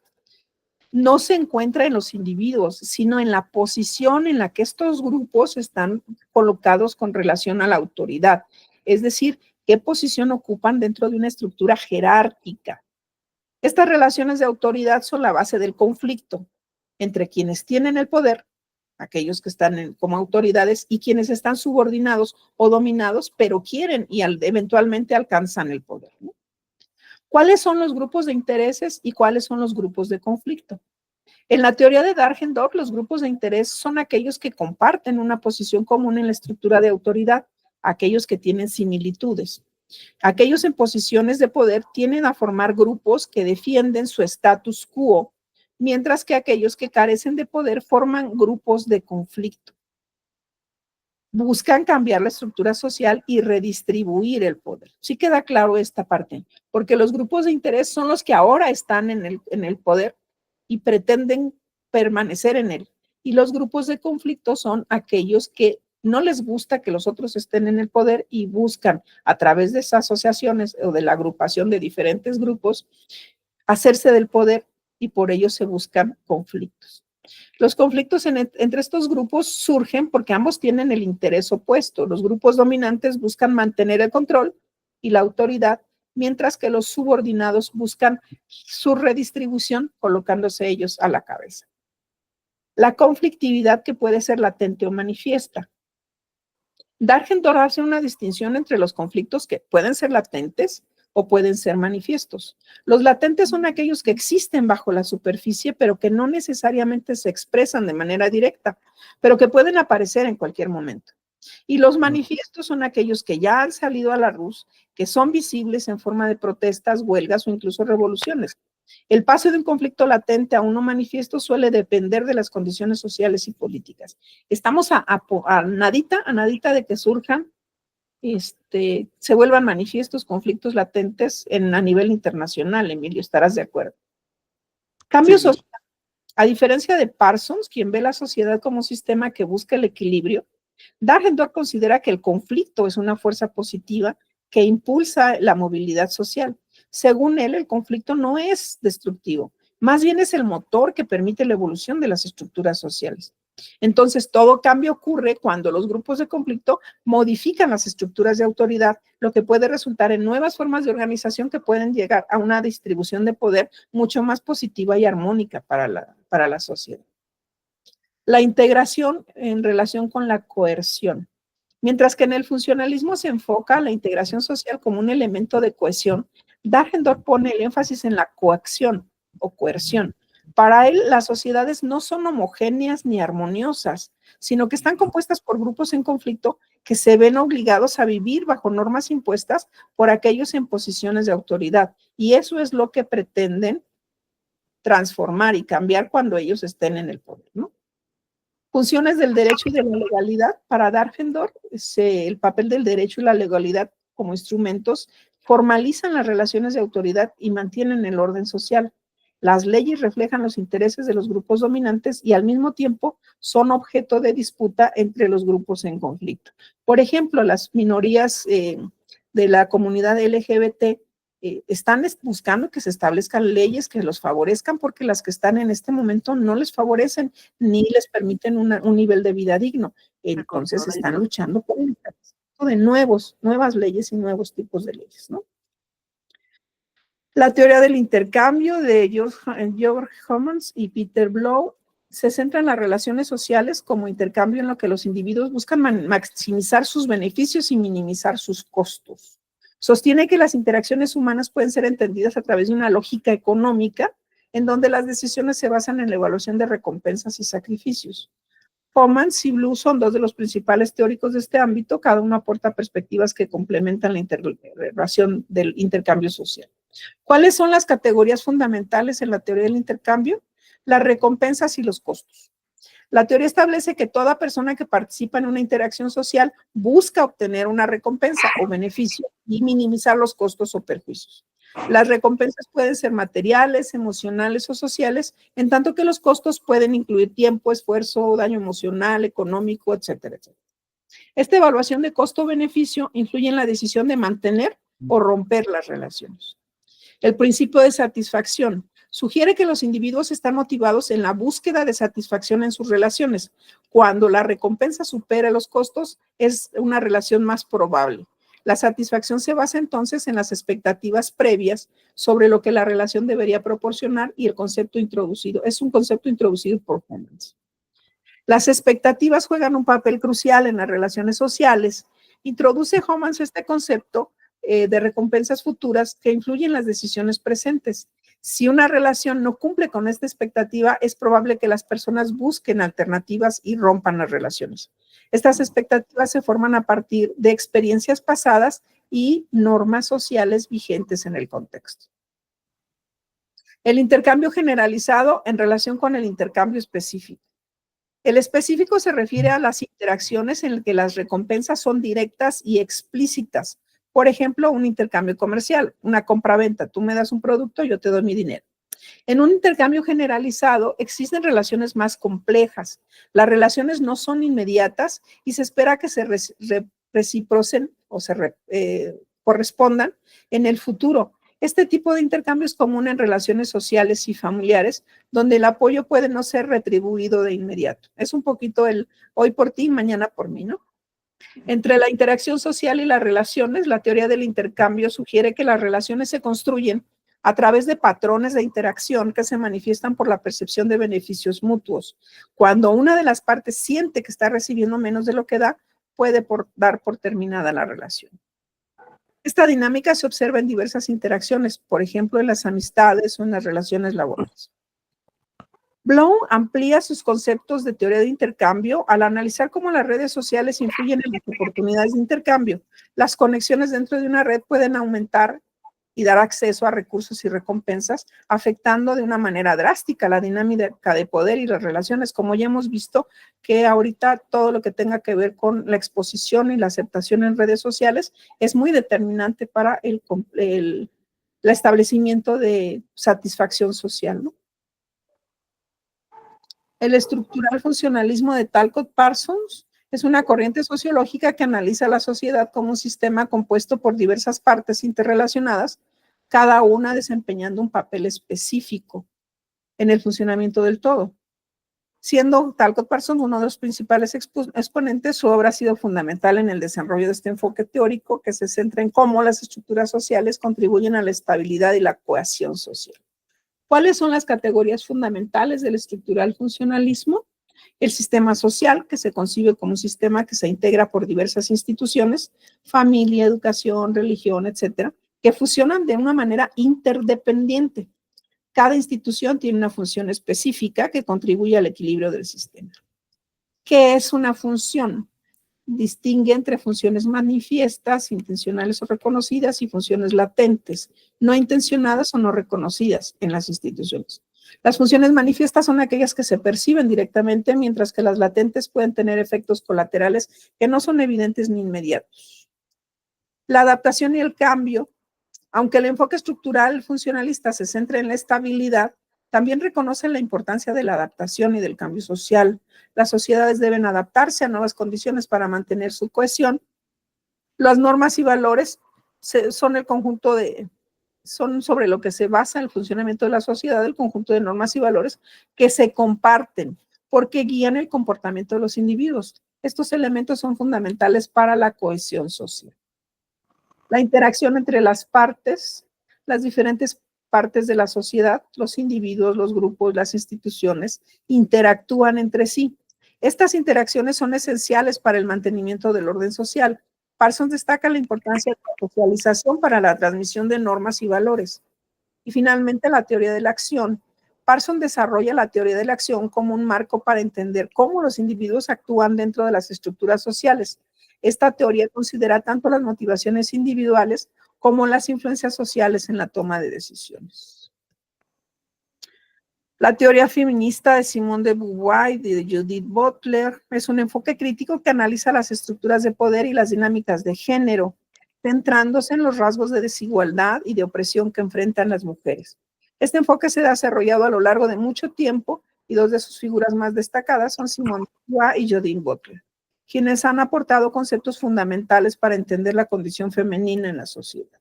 no se encuentra en los individuos, sino en la posición en la que estos grupos están colocados con relación a la autoridad, es decir, qué posición ocupan dentro de una estructura jerárquica. Estas relaciones de autoridad son la base del conflicto entre quienes tienen el poder aquellos que están como autoridades, y quienes están subordinados o dominados, pero quieren y eventualmente alcanzan el poder, ¿no? ¿Cuáles son los grupos de intereses y cuáles son los grupos de conflicto? En la teoría de Dahrendorf, los grupos de interés son aquellos que comparten una posición común en la estructura de autoridad, aquellos que tienen similitudes. Aquellos en posiciones de poder tienden a formar grupos que defienden su status quo, mientras que aquellos que carecen de poder forman grupos de conflicto. Buscan cambiar la estructura social y redistribuir el poder. Sí queda claro esta parte, porque los grupos de interés son los que ahora están en el poder y pretenden permanecer en él. Y los grupos de conflicto son aquellos que no les gusta que los otros estén en el poder y buscan a través de esas asociaciones o de la agrupación de diferentes grupos hacerse del poder, y por ello se buscan conflictos. Los conflictos entre estos grupos surgen porque ambos tienen el interés opuesto. Los grupos dominantes buscan mantener el control y la autoridad, mientras que los subordinados buscan su redistribución colocándose ellos a la cabeza. La conflictividad, que puede ser latente o manifiesta. Dahrendorf hace una distinción entre los conflictos que pueden ser latentes o pueden ser manifiestos. Los latentes son aquellos que existen bajo la superficie, pero que no necesariamente se expresan de manera directa, pero que pueden aparecer en cualquier momento. Y los manifiestos son aquellos que ya han salido a la luz, que son visibles en forma de protestas, huelgas o incluso revoluciones. El paso de un conflicto latente a uno manifiesto suele depender de las condiciones sociales y políticas. Estamos a nadita de que surjan, se vuelvan manifiestos conflictos latentes a nivel internacional, Emilio, estarás de acuerdo. Cambio social. A diferencia de Parsons, quien ve la sociedad como un sistema que busca el equilibrio, Dahrendorf considera que el conflicto es una fuerza positiva que impulsa la movilidad social. Según él, el conflicto no es destructivo, más bien es el motor que permite la evolución de las estructuras sociales. Entonces, todo cambio ocurre cuando los grupos de conflicto modifican las estructuras de autoridad, lo que puede resultar en nuevas formas de organización que pueden llegar a una distribución de poder mucho más positiva y armónica para la sociedad. La integración en relación con la coerción. Mientras que en el funcionalismo se enfoca la integración social como un elemento de cohesión, Dahrendorf pone el énfasis en la coacción o coerción. Para él, las sociedades no son homogéneas ni armoniosas, sino que están compuestas por grupos en conflicto que se ven obligados a vivir bajo normas impuestas por aquellos en posiciones de autoridad. Y eso es lo que pretenden transformar y cambiar cuando ellos estén en el poder, ¿no? Funciones del derecho y de la legalidad. Para Dahrendorf, el papel del derecho y la legalidad como instrumentos formalizan las relaciones de autoridad y mantienen el orden social. Las leyes reflejan los intereses de los grupos dominantes y al mismo tiempo son objeto de disputa entre los grupos en conflicto. Por ejemplo, las minorías de la comunidad LGBT están buscando que se establezcan leyes que los favorezcan, porque las que están en este momento no les favorecen ni les permiten un nivel de vida digno. Entonces están luchando por el establecimiento de nuevas leyes y nuevos tipos de leyes, ¿no? La teoría del intercambio de George Homans y Peter Blow se centra en las relaciones sociales como intercambio en lo que los individuos buscan maximizar sus beneficios y minimizar sus costos. Sostiene que las interacciones humanas pueden ser entendidas a través de una lógica económica en donde las decisiones se basan en la evaluación de recompensas y sacrificios. Homans y Blow son dos de los principales teóricos de este ámbito, cada uno aporta perspectivas que complementan la relación del intercambio social. ¿Cuáles son las categorías fundamentales en la teoría del intercambio? Las recompensas y los costos. La teoría establece que toda persona que participa en una interacción social busca obtener una recompensa o beneficio y minimizar los costos o perjuicios. Las recompensas pueden ser materiales, emocionales o sociales, en tanto que los costos pueden incluir tiempo, esfuerzo, daño emocional, económico, etcétera, etcétera. Esta evaluación de costo-beneficio influye en la decisión de mantener o romper las relaciones. El principio de satisfacción sugiere que los individuos están motivados en la búsqueda de satisfacción en sus relaciones. Cuando la recompensa supera los costos, es una relación más probable. La satisfacción se basa entonces en las expectativas previas sobre lo que la relación debería proporcionar, y el concepto introducido es un concepto introducido por Homans. Las expectativas juegan un papel crucial en las relaciones sociales. Introduce Homans este concepto de recompensas futuras que influyen en las decisiones presentes. Si una relación no cumple con esta expectativa, es probable que las personas busquen alternativas y rompan las relaciones. Estas expectativas se forman a partir de experiencias pasadas y normas sociales vigentes en el contexto. El intercambio generalizado en relación con el intercambio específico. El específico se refiere a las interacciones en las que las recompensas son directas y explícitas. Por ejemplo, un intercambio comercial, una compra-venta. Tú me das un producto, yo te doy mi dinero. En un intercambio generalizado existen relaciones más complejas. Las relaciones no son inmediatas y se espera que se reciprocen o se correspondan en el futuro. Este tipo de intercambio es común en relaciones sociales y familiares, donde el apoyo puede no ser retribuido de inmediato. Es un poquito el hoy por ti, mañana por mí, ¿no? Entre la interacción social y las relaciones, la teoría del intercambio sugiere que las relaciones se construyen a través de patrones de interacción que se manifiestan por la percepción de beneficios mutuos. Cuando una de las partes siente que está recibiendo menos de lo que da, puede dar por terminada la relación. Esta dinámica se observa en diversas interacciones, por ejemplo, en las amistades o en las relaciones laborales. Bloom amplía sus conceptos de teoría de intercambio al analizar cómo las redes sociales influyen en las oportunidades de intercambio. Las conexiones dentro de una red pueden aumentar y dar acceso a recursos y recompensas, afectando de una manera drástica la dinámica de poder y las relaciones, como ya hemos visto que ahorita todo lo que tenga que ver con la exposición y la aceptación en redes sociales es muy determinante para el establecimiento de satisfacción social, ¿no? El estructural funcionalismo de Talcott Parsons es una corriente sociológica que analiza la sociedad como un sistema compuesto por diversas partes interrelacionadas, cada una desempeñando un papel específico en el funcionamiento del todo. Siendo Talcott Parsons uno de los principales exponentes, su obra ha sido fundamental en el desarrollo de este enfoque teórico que se centra en cómo las estructuras sociales contribuyen a la estabilidad y la cohesión social. ¿Cuáles son las categorías fundamentales del estructural funcionalismo? El sistema social, que se concibe como un sistema que se integra por diversas instituciones, familia, educación, religión, etcétera, que funcionan de una manera interdependiente. Cada institución tiene una función específica que contribuye al equilibrio del sistema. ¿Qué es una función? Distingue entre funciones manifiestas, intencionales o reconocidas, y funciones latentes, no intencionadas o no reconocidas en las instituciones. Las funciones manifiestas son aquellas que se perciben directamente, mientras que las latentes pueden tener efectos colaterales que no son evidentes ni inmediatos. La adaptación y el cambio, aunque el enfoque estructural funcionalista se centra en la estabilidad, también reconoce la importancia de la adaptación y del cambio social. Las sociedades deben adaptarse a nuevas condiciones para mantener su cohesión. Las normas y valores son el conjunto son sobre lo que se basa el funcionamiento de la sociedad, el conjunto de normas y valores que se comparten porque guían el comportamiento de los individuos. Estos elementos son fundamentales para la cohesión social. La interacción entre las partes, las diferentes partes de la sociedad, los individuos, los grupos, las instituciones, interactúan entre sí. Estas interacciones son esenciales para el mantenimiento del orden social. Parsons destaca la importancia de la socialización para la transmisión de normas y valores. Y finalmente, la teoría de la acción. Parsons desarrolla la teoría de la acción como un marco para entender cómo los individuos actúan dentro de las estructuras sociales. Esta teoría considera tanto las motivaciones individuales como las influencias sociales en la toma de decisiones. La teoría feminista de Simone de Beauvoir y de Judith Butler es un enfoque crítico que analiza las estructuras de poder y las dinámicas de género, centrándose en los rasgos de desigualdad y de opresión que enfrentan las mujeres. Este enfoque se ha desarrollado a lo largo de mucho tiempo y dos de sus figuras más destacadas son Simone de Beauvoir y Judith Butler, quienes han aportado conceptos fundamentales para entender la condición femenina en la sociedad.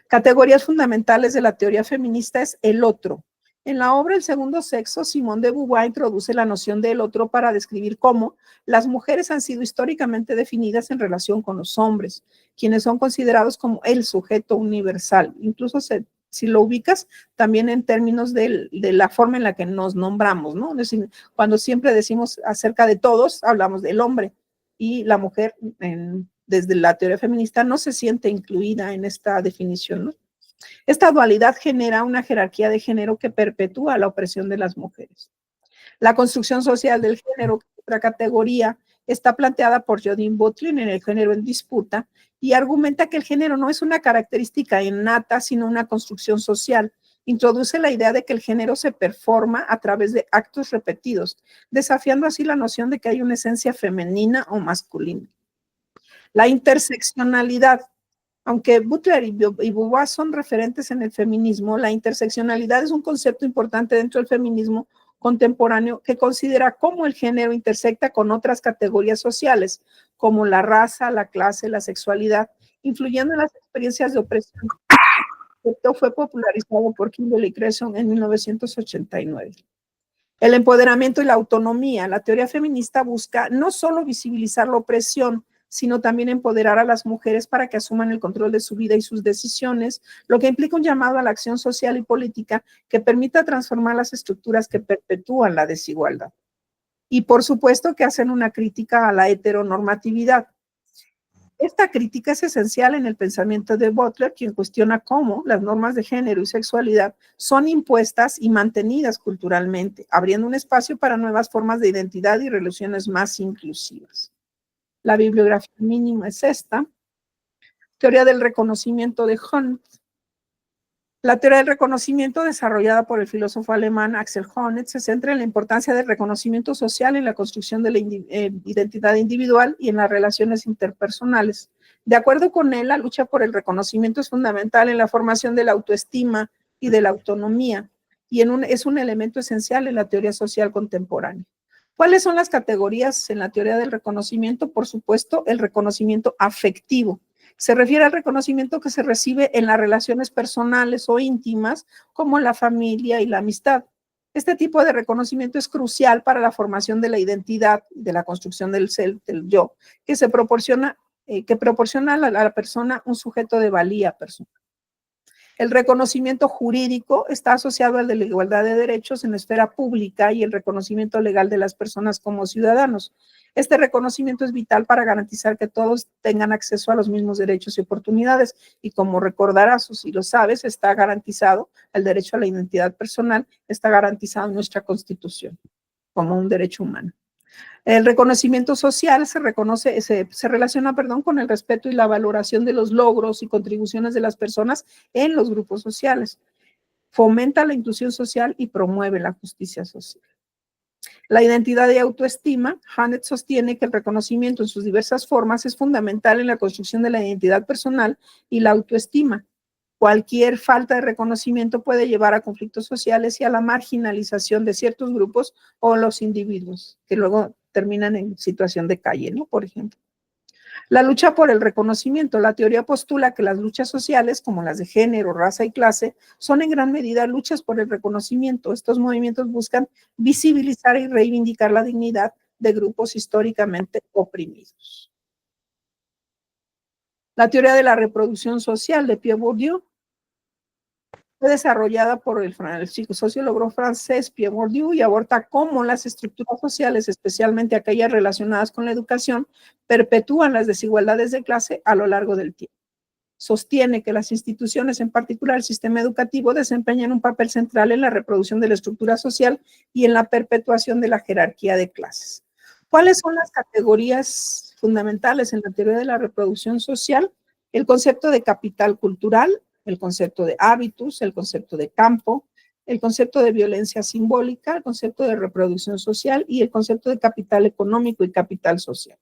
Categorías fundamentales de la teoría feminista es el otro. En la obra El segundo sexo, Simone de Beauvoir introduce la noción del otro para describir cómo las mujeres han sido históricamente definidas en relación con los hombres, quienes son considerados como el sujeto universal. Incluso se si lo ubicas, también en términos de la forma en la que nos nombramos, ¿no? Es decir, cuando siempre decimos acerca de todos, hablamos del hombre, y la mujer, desde la teoría feminista, no se siente incluida en esta definición, ¿no? Esta dualidad genera una jerarquía de género que perpetúa la opresión de las mujeres. La construcción social del género, otra categoría, está planteada por Judith Butler en El género en disputa y argumenta que el género no es una característica innata, sino una construcción social. Introduce la idea de que el género se performa a través de actos repetidos, desafiando así la noción de que hay una esencia femenina o masculina. La interseccionalidad. Aunque Butler y Beauvoir son referentes en el feminismo, la interseccionalidad es un concepto importante dentro del feminismo contemporáneo que considera cómo el género intersecta con otras categorías sociales, como la raza, la clase, la sexualidad, influyendo en las experiencias de opresión. Esto fue popularizado por Kimberly Crenshaw en 1989. El empoderamiento y la autonomía. La teoría feminista busca no solo visibilizar la opresión, sino también empoderar a las mujeres para que asuman el control de su vida y sus decisiones, lo que implica un llamado a la acción social y política que permita transformar las estructuras que perpetúan la desigualdad. Y por supuesto que hacen una crítica a la heteronormatividad. Esta crítica es esencial en el pensamiento de Butler, quien cuestiona cómo las normas de género y sexualidad son impuestas y mantenidas culturalmente, abriendo un espacio para nuevas formas de identidad y relaciones más inclusivas. La bibliografía mínima es esta. Teoría del reconocimiento de Honneth. La teoría del reconocimiento, desarrollada por el filósofo alemán Axel Honneth, se centra en la importancia del reconocimiento social en la construcción de la identidad individual y en las relaciones interpersonales. De acuerdo con él, la lucha por el reconocimiento es fundamental en la formación de la autoestima y de la autonomía, y es un elemento esencial en la teoría social contemporánea. ¿Cuáles son las categorías en la teoría del reconocimiento? Por supuesto, el reconocimiento afectivo. Se refiere al reconocimiento que se recibe en las relaciones personales o íntimas, como la familia y la amistad. Este tipo de reconocimiento es crucial para la formación de la identidad, de la construcción del ser, del yo, que proporciona a la persona un sujeto de valía personal. El reconocimiento jurídico está asociado al de la igualdad de derechos en la esfera pública y el reconocimiento legal de las personas como ciudadanos. Este reconocimiento es vital para garantizar que todos tengan acceso a los mismos derechos y oportunidades. Y como recordarás, o si lo sabes, está garantizado el derecho a la identidad personal, está garantizado en nuestra Constitución como un derecho humano. El reconocimiento social se relaciona con el respeto y la valoración de los logros y contribuciones de las personas en los grupos sociales. Fomenta la inclusión social y promueve la justicia social. La identidad y autoestima. Honneth sostiene que el reconocimiento en sus diversas formas es fundamental en la construcción de la identidad personal y la autoestima. Cualquier falta de reconocimiento puede llevar a conflictos sociales y a la marginalización de ciertos grupos o los individuos, que luego terminan en situación de calle, ¿no? Por ejemplo. La lucha por el reconocimiento. La teoría postula que las luchas sociales, como las de género, raza y clase, son en gran medida luchas por el reconocimiento. Estos movimientos buscan visibilizar y reivindicar la dignidad de grupos históricamente oprimidos. La teoría de la reproducción social de Pierre Bourdieu fue desarrollada por el sociólogo francés Pierre Bourdieu y aborda cómo las estructuras sociales, especialmente aquellas relacionadas con la educación, perpetúan las desigualdades de clase a lo largo del tiempo. Sostiene que las instituciones, en particular el sistema educativo, desempeñan un papel central en la reproducción de la estructura social y en la perpetuación de la jerarquía de clases. ¿Cuáles son las categorías fundamentales en la teoría de la reproducción social? El concepto de capital cultural, el concepto de hábitus, el concepto de campo, el concepto de violencia simbólica, el concepto de reproducción social y el concepto de capital económico y capital social.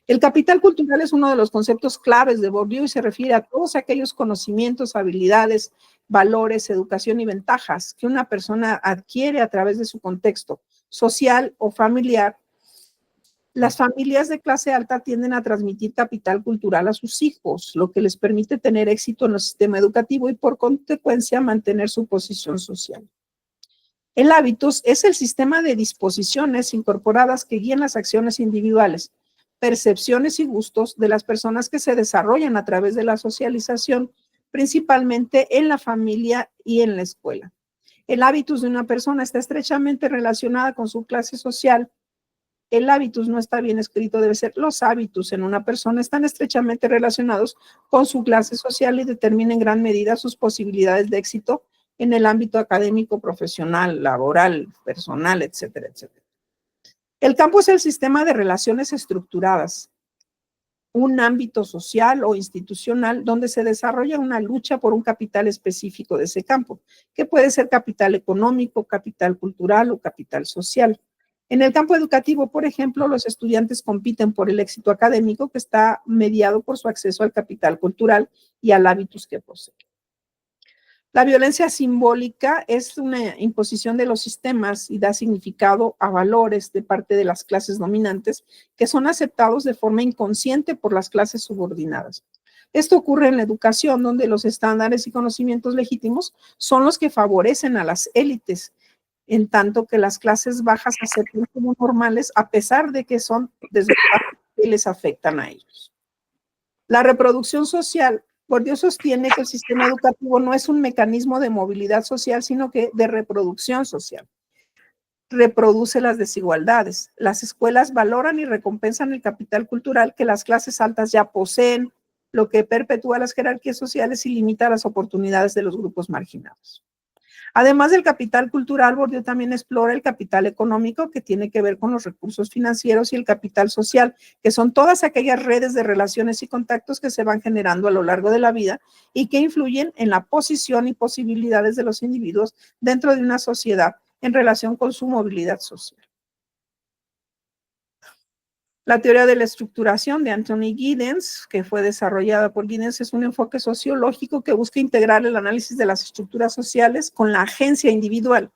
El capital cultural es uno de los conceptos claves de Bourdieu y se refiere a todos aquellos conocimientos, habilidades, valores, educación y ventajas que una persona adquiere a través de su contexto social o familiar. Las familias de clase alta tienden a transmitir capital cultural a sus hijos, lo que les permite tener éxito en el sistema educativo y por consecuencia mantener su posición social. El hábitus es el sistema de disposiciones incorporadas que guían las acciones individuales, percepciones y gustos de las personas que se desarrollan a través de la socialización principalmente en la familia y en la escuela. El hábitus de una persona está estrechamente relacionada con su clase social. El hábitus no está bien escrito, debe ser los hábitos en una persona están estrechamente relacionados con su clase social y determinan en gran medida sus posibilidades de éxito en el ámbito académico, profesional, laboral, personal, etcétera, etcétera. El campo es el sistema de relaciones estructuradas, un ámbito social o institucional donde se desarrolla una lucha por un capital específico de ese campo, que puede ser capital económico, capital cultural o capital social. En el campo educativo, por ejemplo, los estudiantes compiten por el éxito académico que está mediado por su acceso al capital cultural y al hábitus que poseen. La violencia simbólica es una imposición de los sistemas y da significado a valores de parte de las clases dominantes que son aceptados de forma inconsciente por las clases subordinadas. Esto ocurre en la educación, donde los estándares y conocimientos legítimos son los que favorecen a las élites, en tanto que las clases bajas se aceptan como normales a pesar de que son desventajas que les afectan a ellos. La reproducción social. Bourdieu sostiene que el sistema educativo no es un mecanismo de movilidad social, sino que de reproducción social. Reproduce las desigualdades. Las escuelas valoran y recompensan el capital cultural que las clases altas ya poseen, lo que perpetúa las jerarquías sociales y limita las oportunidades de los grupos marginados. Además del capital cultural, Bourdieu también explora el capital económico, que tiene que ver con los recursos financieros, y el capital social, que son todas aquellas redes de relaciones y contactos que se van generando a lo largo de la vida y que influyen en la posición y posibilidades de los individuos dentro de una sociedad en relación con su movilidad social. La teoría de la estructuración de Anthony Giddens, que fue desarrollada por Giddens, es un enfoque sociológico que busca integrar el análisis de las estructuras sociales con la agencia individual.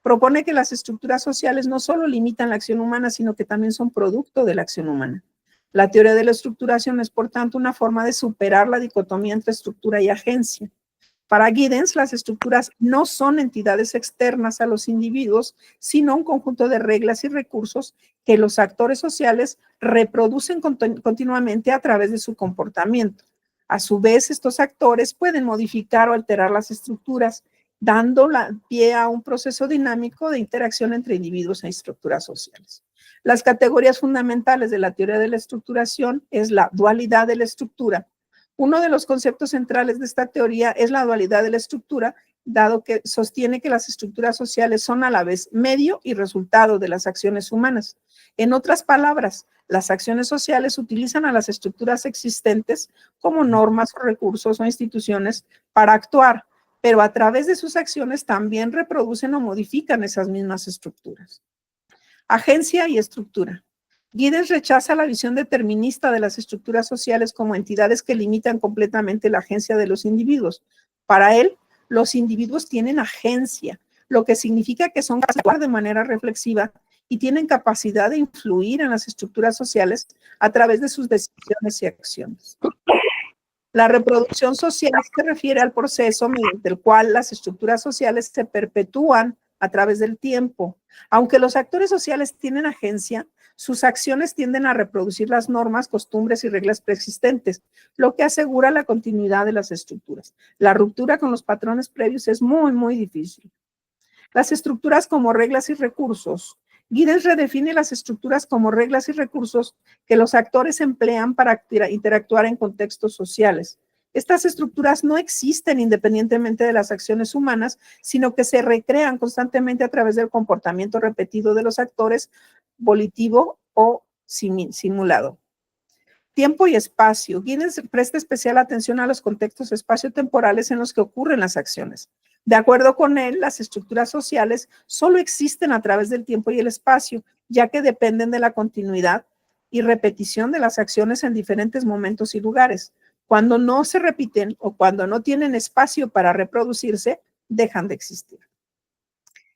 Propone que las estructuras sociales no solo limitan la acción humana, sino que también son producto de la acción humana. La teoría de la estructuración es, por tanto, una forma de superar la dicotomía entre estructura y agencia. Para Giddens, las estructuras no son entidades externas a los individuos, sino un conjunto de reglas y recursos que los actores sociales reproducen continuamente a través de su comportamiento. A su vez, estos actores pueden modificar o alterar las estructuras, dando pie a un proceso dinámico de interacción entre individuos e estructuras sociales. Las categorías fundamentales de la teoría de la estructuración es la dualidad de la estructura. Uno de los conceptos centrales de esta teoría es la dualidad de la estructura, dado que sostiene que las estructuras sociales son a la vez medio y resultado de las acciones humanas. En otras palabras, las acciones sociales utilizan a las estructuras existentes como normas o recursos o instituciones para actuar, pero a través de sus acciones también reproducen o modifican esas mismas estructuras. Agencia y estructura. Giddens rechaza la visión determinista de las estructuras sociales como entidades que limitan completamente la agencia de los individuos. Para él, los individuos tienen agencia, lo que significa que son capaces de actuar de manera reflexiva y tienen capacidad de influir en las estructuras sociales a través de sus decisiones y acciones. La reproducción social se refiere al proceso mediante el cual las estructuras sociales se perpetúan a través del tiempo. Aunque los actores sociales tienen agencia, sus acciones tienden a reproducir las normas, costumbres y reglas preexistentes, lo que asegura la continuidad de las estructuras. La ruptura con los patrones previos es muy, muy difícil. Las estructuras como reglas y recursos. Giddens redefine las estructuras como reglas y recursos que los actores emplean para interactuar en contextos sociales. Estas estructuras no existen independientemente de las acciones humanas, sino que se recrean constantemente a través del comportamiento repetido de los actores, volitivo o simulado. Tiempo y espacio. Giddens presta especial atención a los contextos espaciotemporales en los que ocurren las acciones. De acuerdo con él, las estructuras sociales solo existen a través del tiempo y el espacio, ya que dependen de la continuidad y repetición de las acciones en diferentes momentos y lugares. Cuando no se repiten o cuando no tienen espacio para reproducirse, dejan de existir.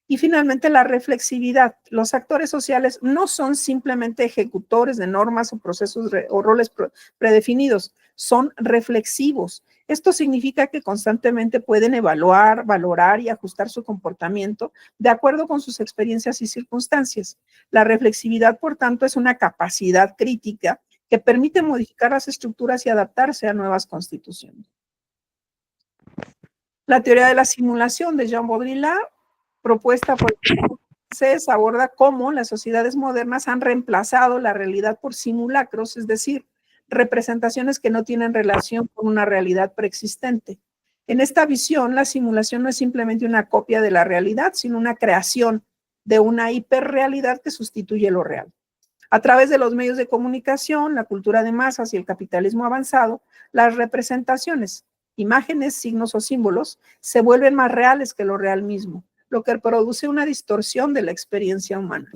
Y finalmente, la reflexividad. Los actores sociales no son simplemente ejecutores de normas o procesos o roles predefinidos, son reflexivos. Esto significa que constantemente pueden evaluar, valorar y ajustar su comportamiento de acuerdo con sus experiencias y circunstancias. La reflexividad, por tanto, es una capacidad crítica que permite modificar las estructuras y adaptarse a nuevas constituciones. La teoría de la simulación de Jean Baudrillard, propuesta por CES, aborda cómo las sociedades modernas han reemplazado la realidad por simulacros, es decir, representaciones que no tienen relación con una realidad preexistente. En esta visión, la simulación no es simplemente una copia de la realidad, sino una creación de una hiperrealidad que sustituye lo real. A través de los medios de comunicación, la cultura de masas y el capitalismo avanzado, las representaciones, imágenes, signos o símbolos se vuelven más reales que lo real mismo, lo que produce una distorsión de la experiencia humana.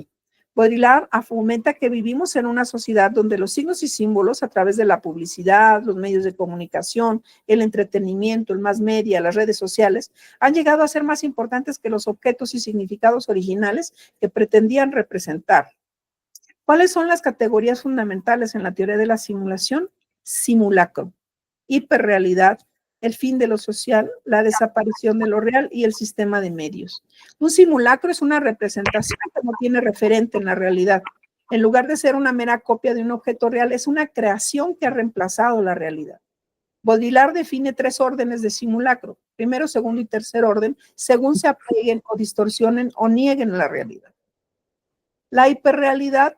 Baudrillard argumenta que vivimos en una sociedad donde los signos y símbolos, a través de la publicidad, los medios de comunicación, el entretenimiento, el mass media, las redes sociales, han llegado a ser más importantes que los objetos y significados originales que pretendían representar. ¿Cuáles son las categorías fundamentales en la teoría de la simulación? Simulacro, hiperrealidad, el fin de lo social, la desaparición de lo real y el sistema de medios. Un simulacro es una representación que no tiene referente en la realidad. En lugar de ser una mera copia de un objeto real, es una creación que ha reemplazado la realidad. Baudrillard define 3 órdenes de simulacro, primero, segundo y tercer orden, según se apeguen o distorsionen o nieguen la realidad. La hiperrealidad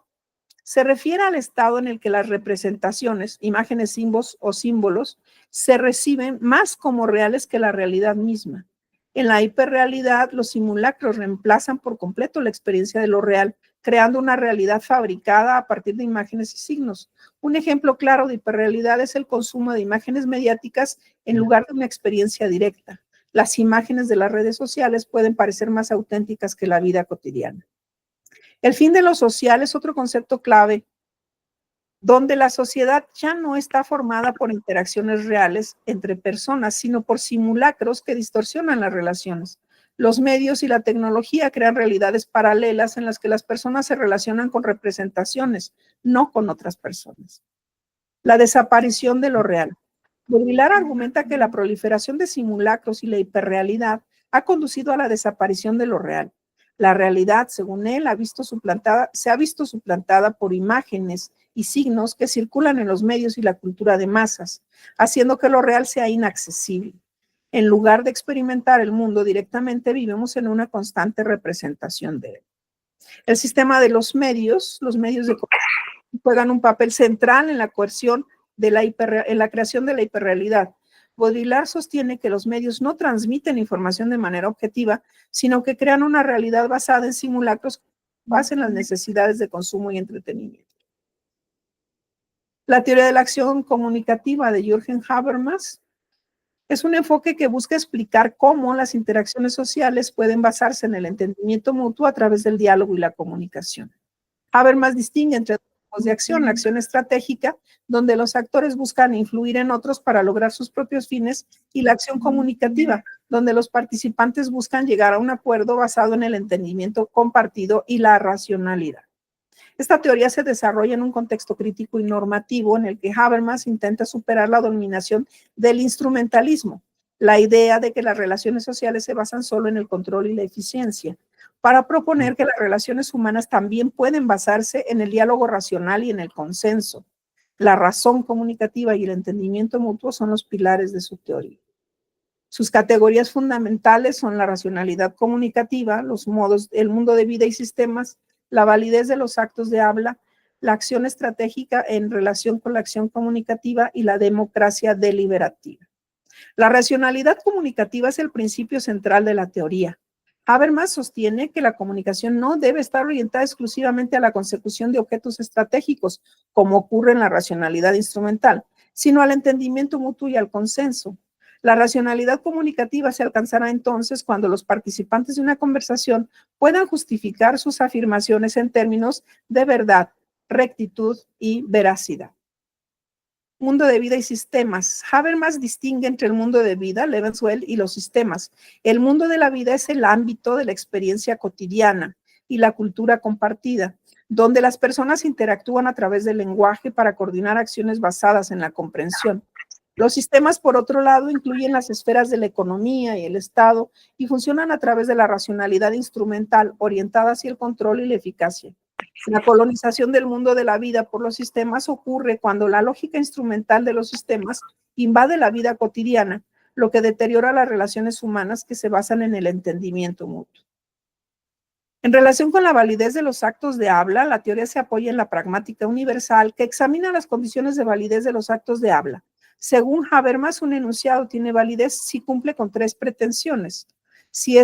se refiere al estado en el que las representaciones, imágenes, símbolos o símbolos, se reciben más como reales que la realidad misma. En la hiperrealidad, los simulacros reemplazan por completo la experiencia de lo real, creando una realidad fabricada a partir de imágenes y signos. Un ejemplo claro de hiperrealidad es el consumo de imágenes mediáticas en lugar de una experiencia directa. Las imágenes de las redes sociales pueden parecer más auténticas que la vida cotidiana. El fin de lo social es otro concepto clave, donde la sociedad ya no está formada por interacciones reales entre personas, sino por simulacros que distorsionan las relaciones. Los medios y la tecnología crean realidades paralelas en las que las personas se relacionan con representaciones, no con otras personas. La desaparición de lo real. Baudrillard argumenta que la proliferación de simulacros y la hiperrealidad ha conducido a la desaparición de lo real. La realidad, según él, se ha visto suplantada por imágenes y signos que circulan en los medios y la cultura de masas, haciendo que lo real sea inaccesible. En lugar de experimentar el mundo directamente, vivimos en una constante representación de él. El sistema de los medios de comunicación juegan un papel central en la coerción en la creación de la hiperrealidad. Baudrillard sostiene que los medios no transmiten información de manera objetiva, sino que crean una realidad basada en simulacros que basan en las necesidades de consumo y entretenimiento. La teoría de la acción comunicativa de Jürgen Habermas es un enfoque que busca explicar cómo las interacciones sociales pueden basarse en el entendimiento mutuo a través del diálogo y la comunicación. Habermas distingue entre dos tipos de acción: la acción estratégica, donde los actores buscan influir en otros para lograr sus propios fines, y la acción comunicativa, donde los participantes buscan llegar a un acuerdo basado en el entendimiento compartido y la racionalidad. Esta teoría se desarrolla en un contexto crítico y normativo en el que Habermas intenta superar la dominación del instrumentalismo, la idea de que las relaciones sociales se basan solo en el control y la eficiencia, para proponer que las relaciones humanas también pueden basarse en el diálogo racional y en el consenso. La razón comunicativa y el entendimiento mutuo son los pilares de su teoría. Sus categorías fundamentales son la racionalidad comunicativa, el mundo de vida y sistemas, la validez de los actos de habla, la acción estratégica en relación con la acción comunicativa y la democracia deliberativa. La racionalidad comunicativa es el principio central de la teoría. Habermas sostiene que la comunicación no debe estar orientada exclusivamente a la consecución de objetos estratégicos, como ocurre en la racionalidad instrumental, sino al entendimiento mutuo y al consenso. La racionalidad comunicativa se alcanzará entonces cuando los participantes de una conversación puedan justificar sus afirmaciones en términos de verdad, rectitud y veracidad. Mundo de vida y sistemas. Habermas distingue entre el mundo de vida, Lebenswelt, y los sistemas. El mundo de la vida es el ámbito de la experiencia cotidiana y la cultura compartida, donde las personas interactúan a través del lenguaje para coordinar acciones basadas en la comprensión. Los sistemas, por otro lado, incluyen las esferas de la economía y el Estado y funcionan a través de la racionalidad instrumental orientada hacia el control y la eficacia. La colonización del mundo de la vida por los sistemas ocurre cuando la lógica instrumental de los sistemas invade la vida cotidiana, lo que deteriora las relaciones humanas que se basan en el entendimiento mutuo. En relación con la validez de los actos de habla, la teoría se apoya en la pragmática universal que examina las condiciones de validez de los actos de habla. Según Habermas, un enunciado tiene validez si cumple con 3 pretensiones. Si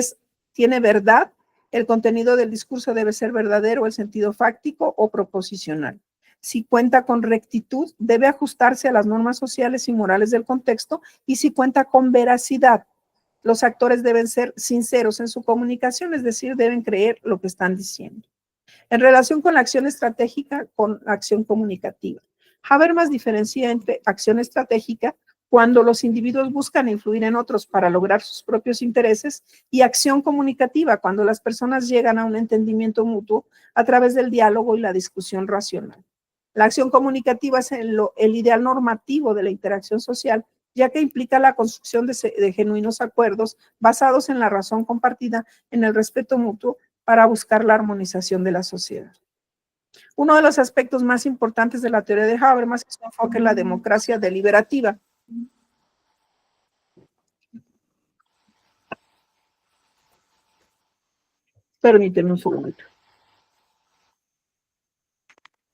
tiene verdad, el contenido del discurso debe ser verdadero, el sentido fáctico o proposicional. Si cuenta con rectitud, debe ajustarse a las normas sociales y morales del contexto, y si cuenta con veracidad, los actores deben ser sinceros en su comunicación, es decir, deben creer lo que están diciendo. En relación con la acción estratégica, con acción comunicativa. Habermas diferencia entre acción estratégica, cuando los individuos buscan influir en otros para lograr sus propios intereses, y acción comunicativa, cuando las personas llegan a un entendimiento mutuo a través del diálogo y la discusión racional. La acción comunicativa es el ideal normativo de la interacción social, ya que implica la construcción de genuinos acuerdos basados en la razón compartida, en el respeto mutuo, para buscar la armonización de la sociedad. Uno de los aspectos más importantes de la teoría de Habermas es su enfoque en la democracia deliberativa. Permíteme un segundito.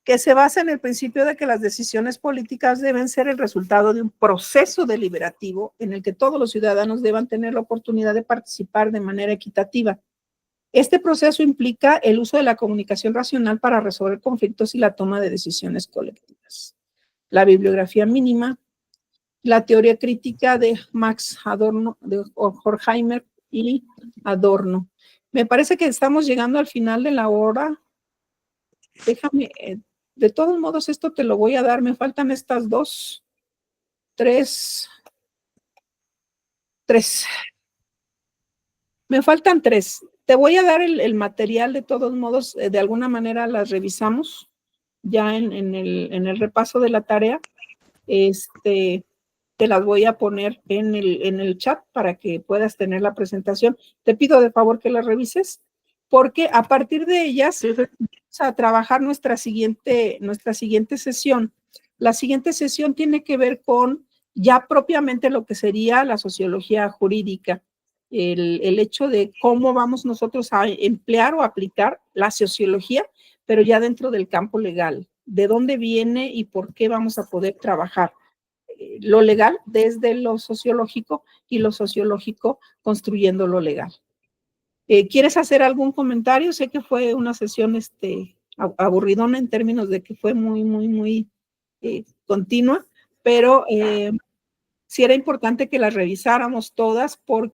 Que se basa en el principio de que las decisiones políticas deben ser el resultado de un proceso deliberativo en el que todos los ciudadanos deban tener la oportunidad de participar de manera equitativa. Este proceso implica el uso de la comunicación racional para resolver conflictos y la toma de decisiones colectivas. La bibliografía mínima, la teoría crítica de Max Adorno, de Horkheimer y Adorno. Me parece que estamos llegando al final de la hora. Déjame, de todos modos, esto te lo voy a dar. Me faltan estas 2, 3. Me faltan 3. Te voy a dar el material, de todos modos, de alguna manera las revisamos ya en el repaso de la tarea. Te las voy a poner en el chat para que puedas tener la presentación. Te pido de favor que las revises, porque a partir de ellas vamos a trabajar nuestra siguiente sesión. La siguiente sesión tiene que ver con ya propiamente lo que sería la sociología jurídica, el hecho de cómo vamos nosotros a emplear o aplicar la sociología, pero ya dentro del campo legal, de dónde viene y por qué vamos a poder trabajar lo legal desde lo sociológico y lo sociológico construyendo lo legal. ¿Quieres hacer algún comentario? Sé que fue una sesión aburridona en términos de que fue muy continua, pero sí era importante que las revisáramos todas porque